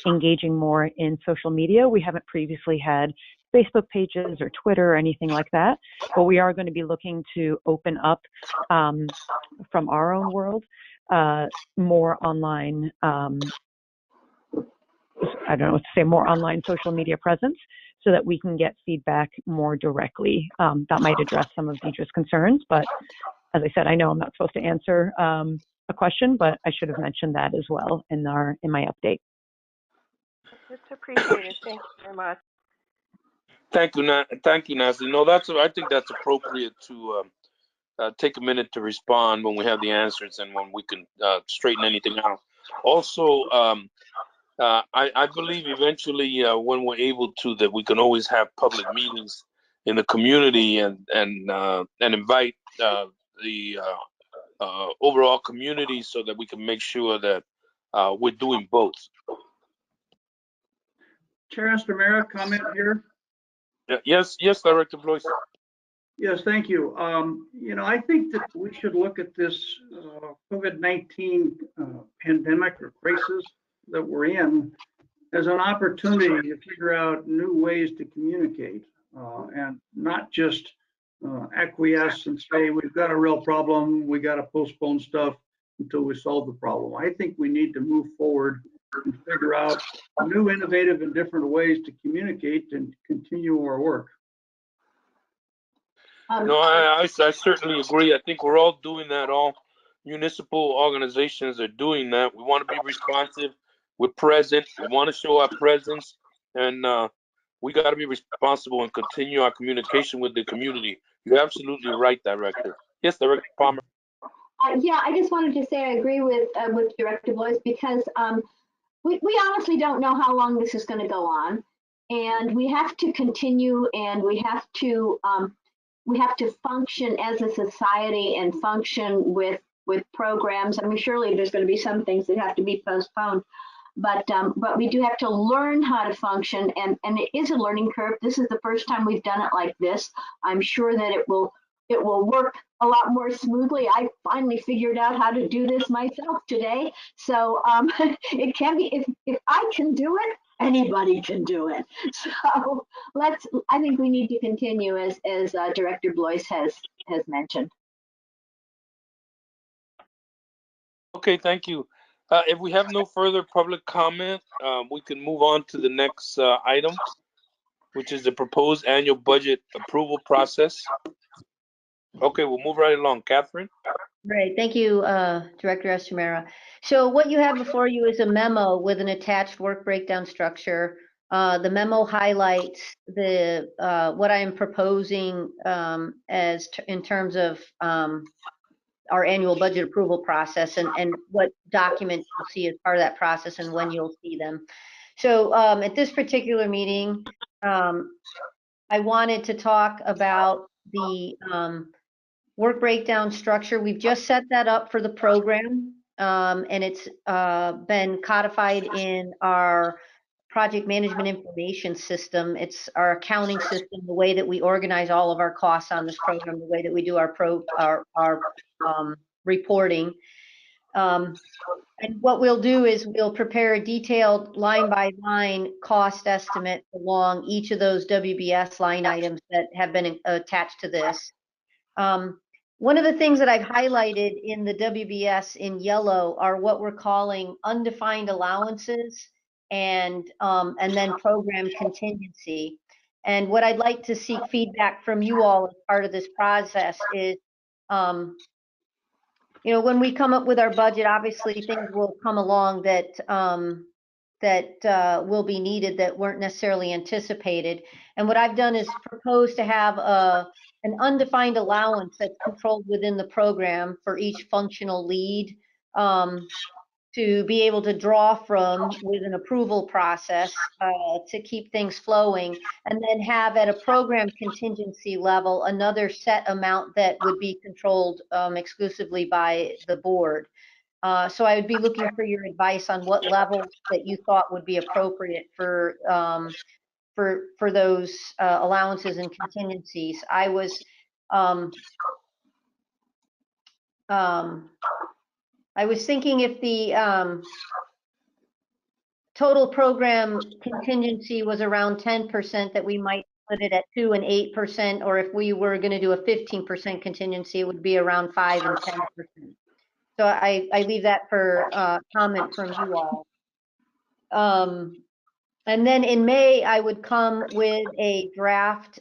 [SPEAKER 8] engaging more in social media. We haven't previously had Facebook pages or Twitter or anything like that, but we are going to be looking to open up from our own world more online. I don't know what to say, more online social media presence, so that we can get feedback more directly. That might address some of Deidre's concerns, but as I said, I know I'm not supposed to answer a question, but I should have mentioned that as well in my update.
[SPEAKER 11] It's appreciated. Thank you very much.
[SPEAKER 2] Thank you, Nancy. No, I think that's appropriate to take a minute to respond when we have the answers and when we can straighten anything out. Also, I believe eventually when we're able to, that we can always have public meetings in the community and invite the overall community, so that we can make sure that we're doing both.
[SPEAKER 5] Chair Estamera, comment here?
[SPEAKER 2] Yes, Director Blois.
[SPEAKER 5] Yes, thank you. You know, I think that we should look at this COVID-19 pandemic or crisis that we're in as an opportunity to figure out new ways to communicate and not just acquiesce and say, we've got a real problem, we got to postpone stuff until we solve the problem. I think we need to move forward and figure out new, innovative, and different ways to communicate and continue our work.
[SPEAKER 2] No, I certainly agree. I think we're all doing that. All municipal organizations are doing that. We want to be responsive. We're present. We want to show our presence, and we got to be responsible and continue our communication with the community. You're absolutely right, Director. Yes, Director Palmer.
[SPEAKER 10] Yeah, I just wanted to say I agree with Director Blois, because we honestly don't know how long this is going to go on, and we have to continue, and we have to function as a society and function with programs. I mean, surely there's going to be some things that have to be postponed, but we do have to learn how to function, and it is a learning curve. This is the first time we've done it like this. I'm sure that it will work a lot more smoothly. I finally figured out how to do this myself today, so it can be, if I can do it, anybody can do it. So I think we need to continue as Director Blois has mentioned.
[SPEAKER 2] Okay, thank you. If we have no further public comment, we can move on to the next item, which is the proposed annual budget approval process. Okay, we'll move right along. Catherine?
[SPEAKER 6] Great, thank you, Director Estamera. So what you have before you is a memo with an attached work breakdown structure The memo highlights the what I am proposing in terms of our annual budget approval process and what documents you'll see as part of that process and when you'll see them. So at this particular meeting, I wanted to talk about the work breakdown structure. We've just set that up for the program, and it's been codified in our project management information system. It's our accounting system, the way that we organize all of our costs on this program, the way that we do our reporting. And what we'll do is we'll prepare a detailed line by line cost estimate along each of those WBS line items that have been attached to this. One of the things that I've highlighted in the WBS in yellow are what we're calling undefined allowances and then program contingency. And what I'd like to seek feedback from you all as part of this process is, you know, when we come up with our budget, obviously things will come along that will be needed that weren't necessarily anticipated. And what I've done is propose to have an undefined allowance that's controlled within the program for each functional lead to be able to draw from with an approval process to keep things flowing, and then have at a program contingency level another set amount that would be controlled exclusively by the board. So I would be looking for your advice on what levels that you thought would be appropriate for those allowances and contingencies. I was thinking if the total program contingency was around 10%, that we might put it at 2 and 8%, or if we were going to do a 15% contingency, it would be around 5 and 10%. So I leave that for comment from you all. And then in May, I would come with a draft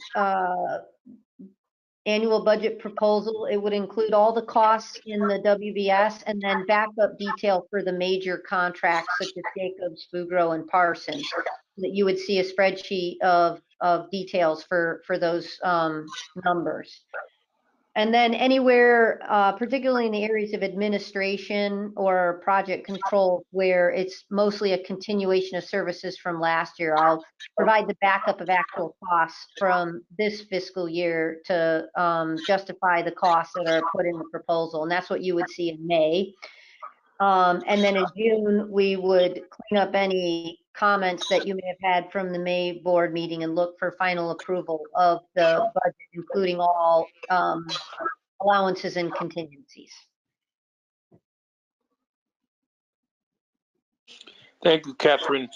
[SPEAKER 6] annual budget proposal. It would include all the costs in the WBS and then backup detail for the major contracts such as Jacobs, Fugro, and Parsons. That you would see a spreadsheet of details for those numbers. And then anywhere, particularly in the areas of administration or project control, where it's mostly a continuation of services from last year, I'll provide the backup of actual costs from this fiscal year to justify the costs that are put in the proposal. And that's what you would see in May. And then in June, we would clean up any comments that you may have had from the May board meeting and look for final approval of the budget, including all allowances and contingencies.
[SPEAKER 2] Thank you, Catherine.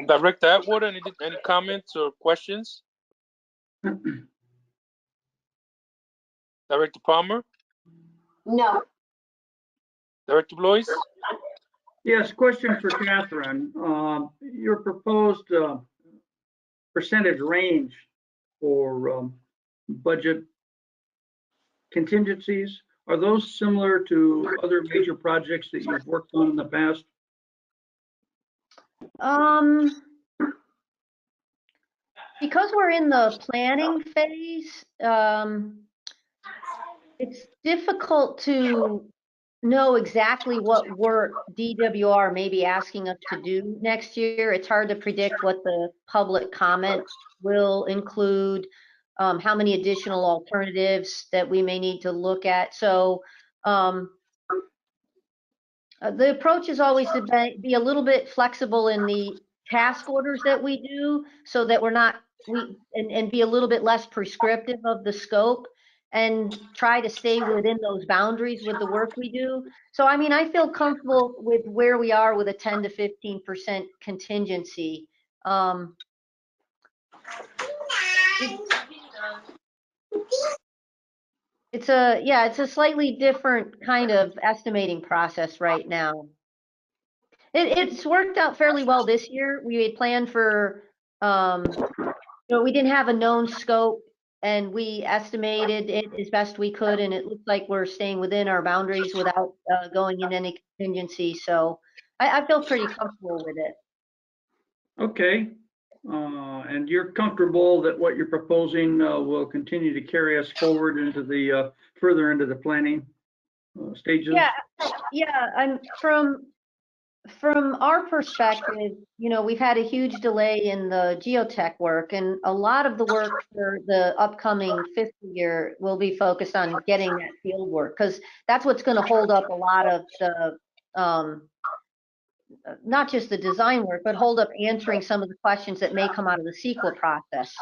[SPEAKER 2] Director Atwater, any comments or questions? Director Palmer?
[SPEAKER 10] No.
[SPEAKER 2] Director Blois?
[SPEAKER 5] Yes, question for Catherine. Your proposed percentage range for budget contingencies, are those similar to other major projects that you've worked on in the past?
[SPEAKER 6] Because we're in the planning phase, it's difficult to know exactly what work DWR may be asking us to do next year. It's hard to predict what the public comment will include, how many additional alternatives that we may need to look at. So the approach is always to be a little bit flexible in the task orders that we do, so that we're not, and be a little bit less prescriptive of the scope and try to stay within those boundaries with the work we do. So, I mean, I feel comfortable with where we are with a 10 to 15% contingency. It's a slightly different kind of estimating process right now. It's worked out fairly well this year. We had planned for, we didn't have a known scope, and we estimated it as best we could, and it looks like we're staying within our boundaries without going in any contingency. So I feel pretty comfortable with it.
[SPEAKER 5] Okay. And you're comfortable that what you're proposing will continue to carry us forward into the further into the planning stages?
[SPEAKER 6] Yeah. I'm from our perspective, you know, we've had a huge delay in the geotech work, and a lot of the work for the upcoming fiscal year will be focused on getting that field work, because that's what's going to hold up a lot of the not just the design work, but hold up answering some of the questions that may come out of the CEQA process.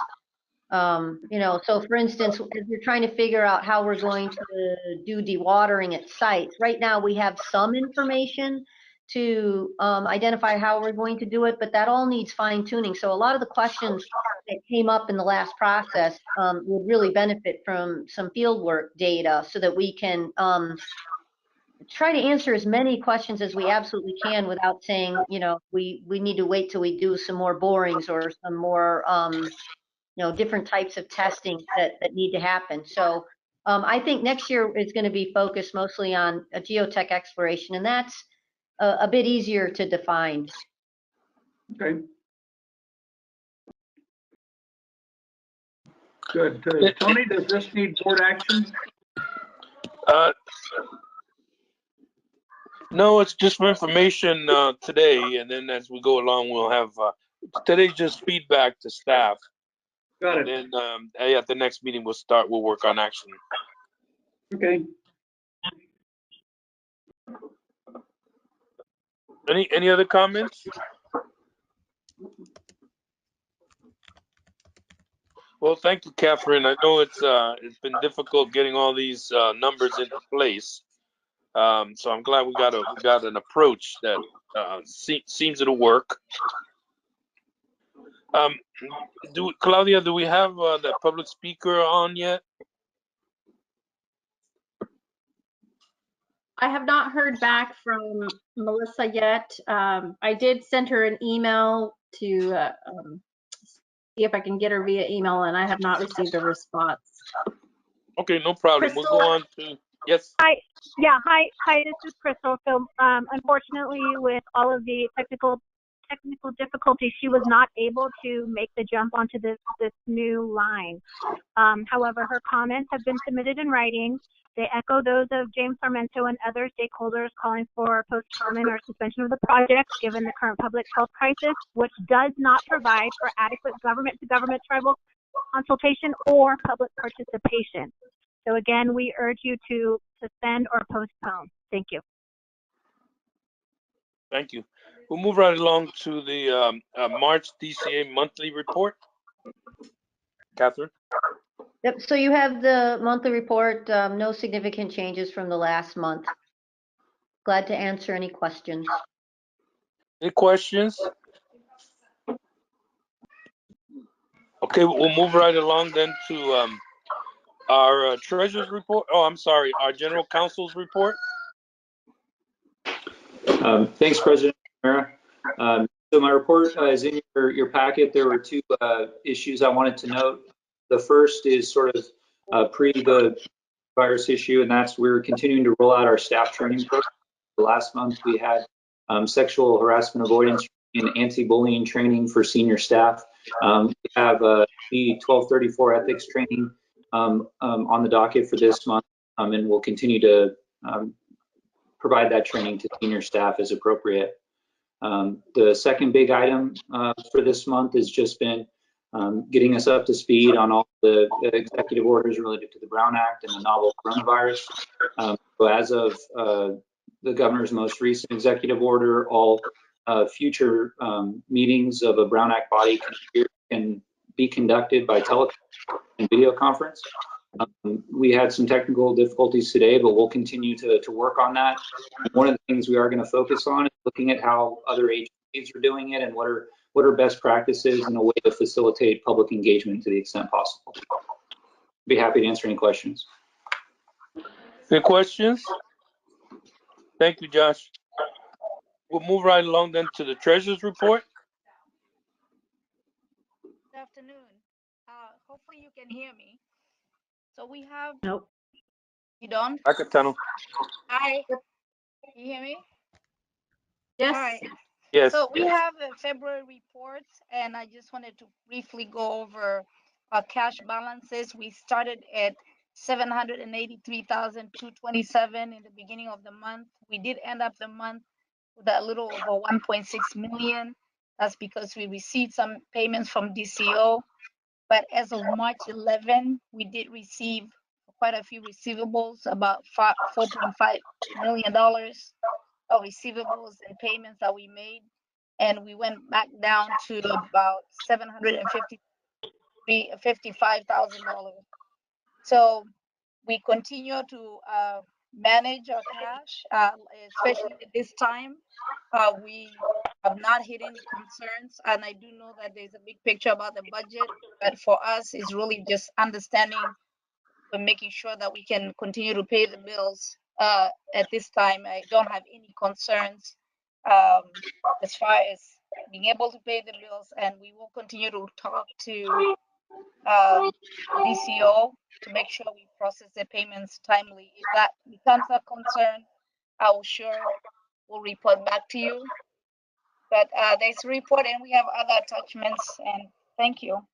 [SPEAKER 6] You know, so for instance, if you're trying to figure out how we're going to do dewatering at sites, right now we have some information to identify how we're going to do it, but that all needs fine tuning. So a lot of the questions that came up in the last process would really benefit from some field work data so that we can try to answer as many questions as we absolutely can without saying, you know, we need to wait till we do some more borings or some more you know, different types of testing that need to happen. So I think next year is going to be focused mostly on a geotech exploration, and that's a bit easier to define.
[SPEAKER 5] Okay. Good. Tony, does this need board action?
[SPEAKER 2] No, it's just for information today, and then as we go along, we'll have today's just feedback to staff.
[SPEAKER 5] Got it.
[SPEAKER 2] And then at the next meeting, we'll work on action.
[SPEAKER 5] Okay.
[SPEAKER 2] Any other comments? Well, thank you, Catherine. I know it's been difficult getting all these numbers into place. So I'm glad we got an approach that seems to work. Claudia, do we have the public speaker on yet?
[SPEAKER 1] I have not heard back from Melissa yet. I did send her an email to see if I can get her via email, and I have not received a response.
[SPEAKER 2] Okay, no problem.
[SPEAKER 1] Crystal?
[SPEAKER 2] We'll go on to, yes.
[SPEAKER 12] Hi, this is Crystal. So unfortunately, with all of the technical difficulties, she was not able to make the jump onto this new line. However, her comments have been submitted in writing. They echo those of James Sarmento and other stakeholders calling for postponement or suspension of the project given the current public health crisis, which does not provide for adequate government-to-government tribal consultation or public participation. So again, we urge you to suspend or postpone. Thank you.
[SPEAKER 2] Thank you. We'll move right along to the March DCA monthly report. Catherine?
[SPEAKER 6] Yep, so you have the monthly report, no significant changes from the last month. Glad to answer any questions.
[SPEAKER 2] Any questions? Okay, we'll move right along then to our treasurer's report. Oh, I'm sorry, our general counsel's report.
[SPEAKER 3] Thanks, President Mara. So my report is in your packet. There were two issues I wanted to note. The first is sort of pre the virus issue, and that's we're continuing to roll out our staff training program. Last month we had sexual harassment avoidance and anti-bullying training for senior staff. We have the 1234 ethics training on the docket for this month, and we'll continue to provide that training to senior staff as appropriate. The second big item for this month has just been getting us up to speed on all the executive orders related to the Brown Act and the novel coronavirus. So as of the governor's most recent executive order, all future meetings of a Brown Act body can be conducted by teleconference and video conference. We had some technical difficulties today, but we'll continue to work on that. One of the things we are going to focus on is looking at how other agencies are doing it and what are best practices and a way to facilitate public engagement to the extent possible. Be happy to answer any questions.
[SPEAKER 2] Any questions? Thank you, Josh. We'll move right along then to the treasurer's report.
[SPEAKER 14] Good afternoon. Hopefully you can hear me. So we have.
[SPEAKER 1] Nope.
[SPEAKER 14] You don't?
[SPEAKER 2] I can tell them.
[SPEAKER 14] Hi. Can you hear me?
[SPEAKER 1] Yes.
[SPEAKER 14] All right.
[SPEAKER 2] Yes.
[SPEAKER 14] So we have a February report, and I just wanted to briefly go over our cash balances. We started at 783,227 in the beginning of the month. We did end up the month with a little over 1.6 million. That's because we received some payments from DCO. But as of March 11, we did receive quite a few receivables, about $4.5 million of receivables and payments that we made. And we went back down to about $755,000. So we continue to manage our cash, especially at this time. We have not hit any concerns, and I do know that there's a big picture about the budget, but for us, it's really just understanding and making sure that we can continue to pay the bills. At this time, I don't have any concerns as far as being able to pay the bills, and we will continue to talk to DCO to make sure we process the payments timely. If that becomes a concern, I will sure will report back to you. But there's a report and we have other attachments, and thank you.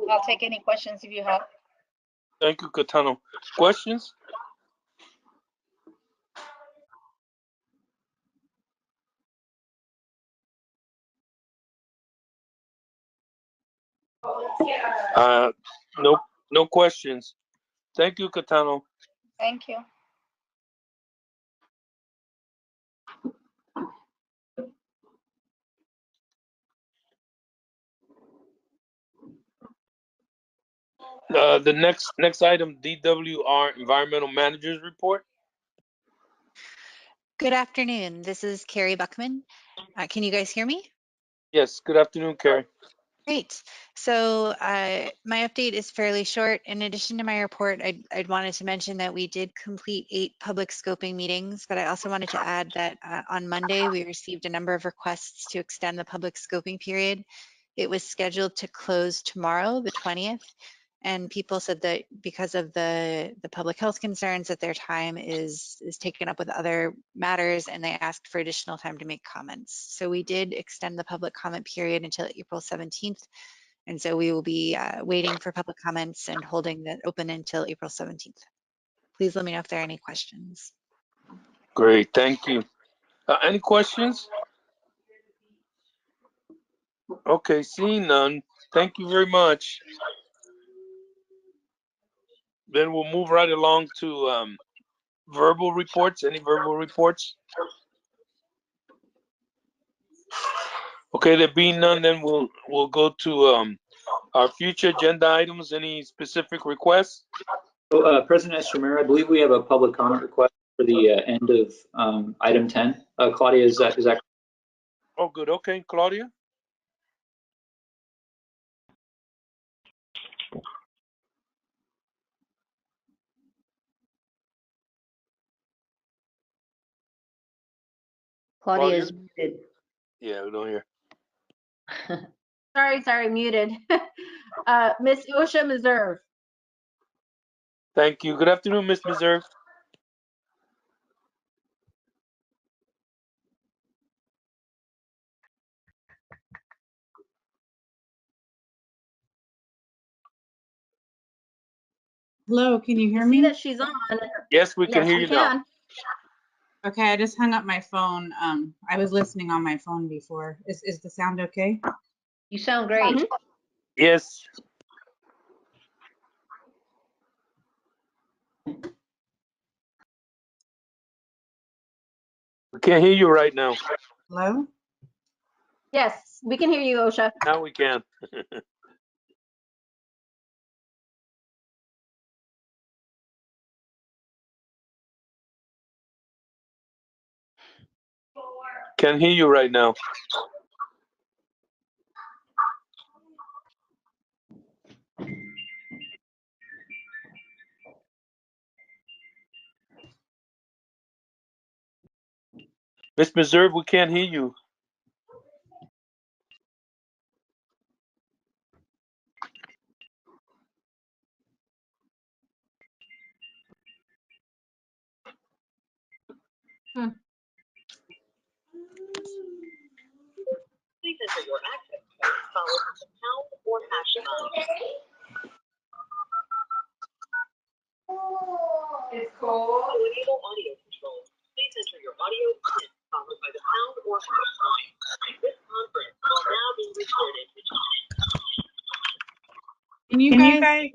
[SPEAKER 14] I'll take any questions if you have.
[SPEAKER 2] Thank you, Katano. Questions? No, no questions. Thank you, Katano.
[SPEAKER 14] Thank you.
[SPEAKER 2] The next item, DWR Environmental Managers Report.
[SPEAKER 15] Good afternoon. This is Carrie Buckman. Can you guys hear me?
[SPEAKER 2] Yes. Good afternoon, Carrie.
[SPEAKER 15] Great. So my update is fairly short. In addition to my report, I'd wanted to mention that we did complete 8 public scoping meetings, but I also wanted to add that on Monday, we received a number of requests to extend the public scoping period. It was scheduled to close tomorrow, the 20th, and people said that because of the public health concerns that their time is taken up with other matters, and they asked for additional time to make comments. So we did extend the public comment period until April 17th. And so we will be waiting for public comments and holding that open until April 17th. Please let me know if there are any questions.
[SPEAKER 2] Great, thank you. Any questions? Okay, seeing none, thank you very much. Then we'll move right along to verbal reports. Any verbal reports? Okay, there being none, then we'll go to our future agenda items. Any specific requests?
[SPEAKER 3] So, President Estromera, I believe we have a public comment request for the end of item 10. Claudia, is that?
[SPEAKER 2] Oh, good. Okay, Claudia.
[SPEAKER 6] Claudia is muted.
[SPEAKER 2] Yeah, we don't hear.
[SPEAKER 1] Sorry, muted. Miss Osha Meserve.
[SPEAKER 2] Thank you. Good afternoon, Ms. Meserve.
[SPEAKER 16] Hello, can you hear
[SPEAKER 1] I
[SPEAKER 16] me?
[SPEAKER 1] see that she's on.
[SPEAKER 2] Yes, we can
[SPEAKER 1] Yes,
[SPEAKER 2] hear
[SPEAKER 1] we
[SPEAKER 2] you
[SPEAKER 1] can.
[SPEAKER 2] now.
[SPEAKER 16] Okay, I just hung up my phone. I was listening on my phone before. Is the sound okay?
[SPEAKER 6] You sound great.
[SPEAKER 2] Yes. We can't hear you right now.
[SPEAKER 16] Hello?
[SPEAKER 1] Yes, we can hear you, Osha.
[SPEAKER 2] Now we can. Can hear you right now. Miss Meserve, we can't hear you.
[SPEAKER 16] Can you guys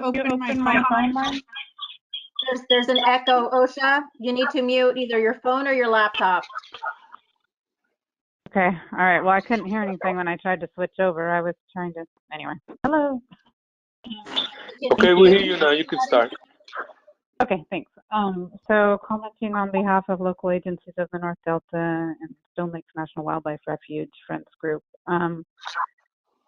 [SPEAKER 16] open my phone line?
[SPEAKER 1] There's an echo, Osha. You need to mute either your phone or your laptop.
[SPEAKER 17] Okay. All right. Well, I couldn't hear anything when I tried to switch over. I was trying to, anyway. Hello.
[SPEAKER 2] Okay, we hear you now. You can start.
[SPEAKER 17] Okay, thanks. So commenting on behalf of local agencies of the North Delta and Stone Lakes National Wildlife Refuge Friends Group,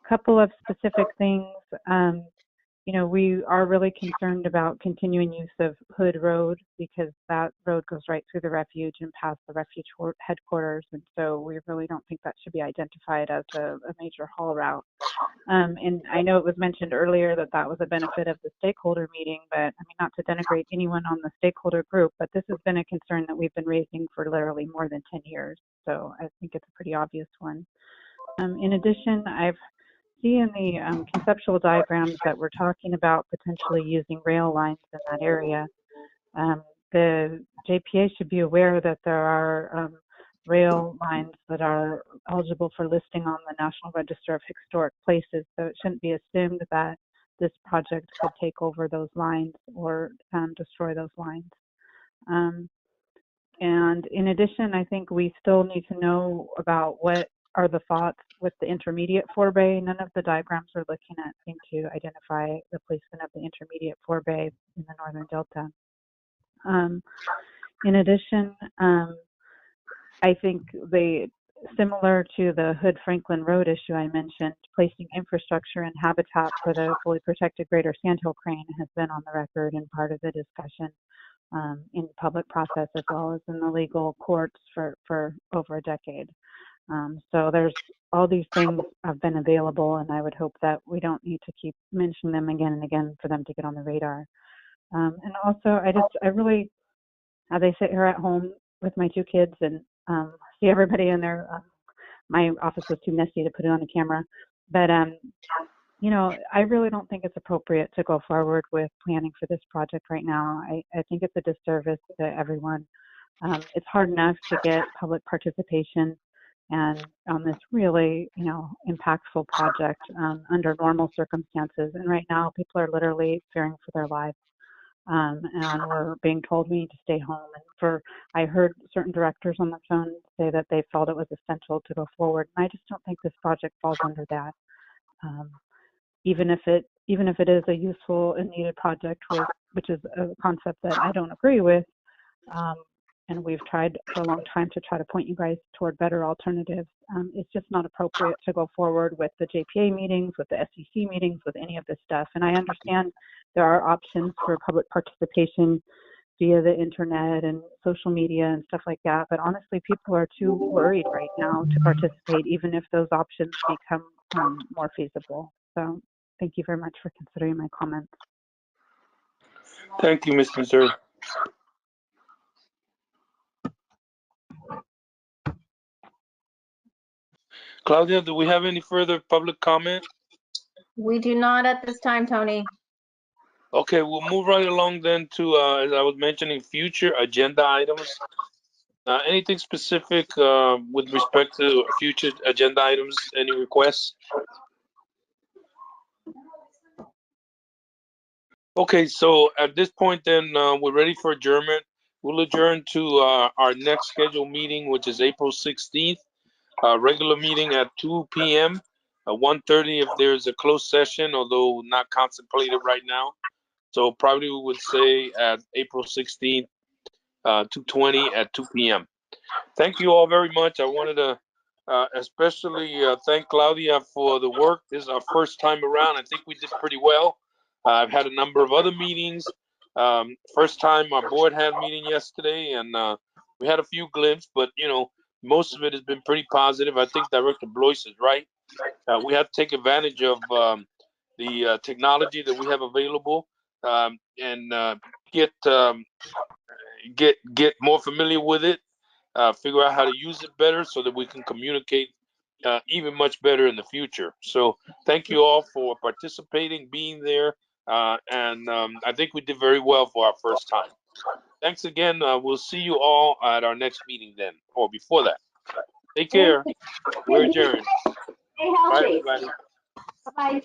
[SPEAKER 17] couple of specific things. You know, we are really concerned about continuing use of Hood Road because that road goes right through the refuge and past the refuge headquarters. And so we really don't think that should be identified as a major haul route. And I know it was mentioned earlier that that was a benefit of the stakeholder meeting, but I mean, not to denigrate anyone on the stakeholder group, but this has been a concern that we've been raising for literally more than 10 years. So I think it's a pretty obvious one. In addition, I've seen in the conceptual diagrams that we're talking about potentially using rail lines in that area. The JPA should be aware that there are rail lines that are eligible for listing on the National Register of Historic Places, so it shouldn't be assumed that this project could take over those lines or destroy those lines. And in addition, I think we still need to know about what are the thoughts with the intermediate forebay. None of the diagrams we're looking at seem to identify the placement of the intermediate forebay in the Northern Delta. In addition, I think similar to the Hood-Franklin Road issue I mentioned, placing infrastructure and habitat for the fully protected greater sandhill crane has been on the record and part of the discussion in the public process as well as in the legal courts for over a decade. So there's all these things have been available, and I would hope that we don't need to keep mentioning them again and again for them to get on the radar. And also, I really, as I sit here at home with my two kids and see everybody in there, my office was too messy to put it on the camera, but you know, I really don't think it's appropriate to go forward with planning for this project right now. I think it's a disservice to everyone. It's hard enough to get public participation and on this really, you know, impactful project under normal circumstances. And right now, people are literally fearing for their lives. And we're being told we need to stay home. And I heard certain directors on the phone say that they felt it was essential to go forward. And I just don't think this project falls under that. Even if it is a useful and needed project, which is a concept that I don't agree with. And we've tried for a long time to try to point you guys toward better alternatives. It's just not appropriate to go forward with the JPA meetings, with the SEC meetings, with any of this stuff. And I understand there are options for public participation via the internet and social media and stuff like that. But honestly, people are too worried right now to participate, even if those options become more feasible. So thank you very much for considering my comments.
[SPEAKER 2] Thank you, Ms. Missouri. Claudia, do we have any further public comment?
[SPEAKER 1] We do not at this time, Tony.
[SPEAKER 2] Okay, we'll move right along then to, as I was mentioning, future agenda items. Anything specific with respect to future agenda items? Any requests? Okay, so at this point then, we're ready for adjournment. We'll adjourn to our next scheduled meeting, which is April 16th. Regular meeting at 2 p.m. 1:30 if there's a closed session, although not contemplated right now. So probably we would say at April 16th, 2:20 at 2 p.m. Thank you all very much. I wanted to especially thank Claudia for the work. This is our first time around. I think we did pretty well. I've had a number of other meetings. First time our board had a meeting yesterday, and we had a few glimpses, but you know, most of it has been pretty positive. I think Director Blois is right. We have to take advantage of the technology that we have available and get more familiar with it. Figure out how to use it better so that we can communicate even much better in the future. So thank you all for participating, being there, and I think we did very well for our first time. Thanks again. We'll see you all at our next meeting then, or before that. Take care. We're adjourned.
[SPEAKER 10] Stay healthy.
[SPEAKER 2] Bye, everybody.
[SPEAKER 10] Bye.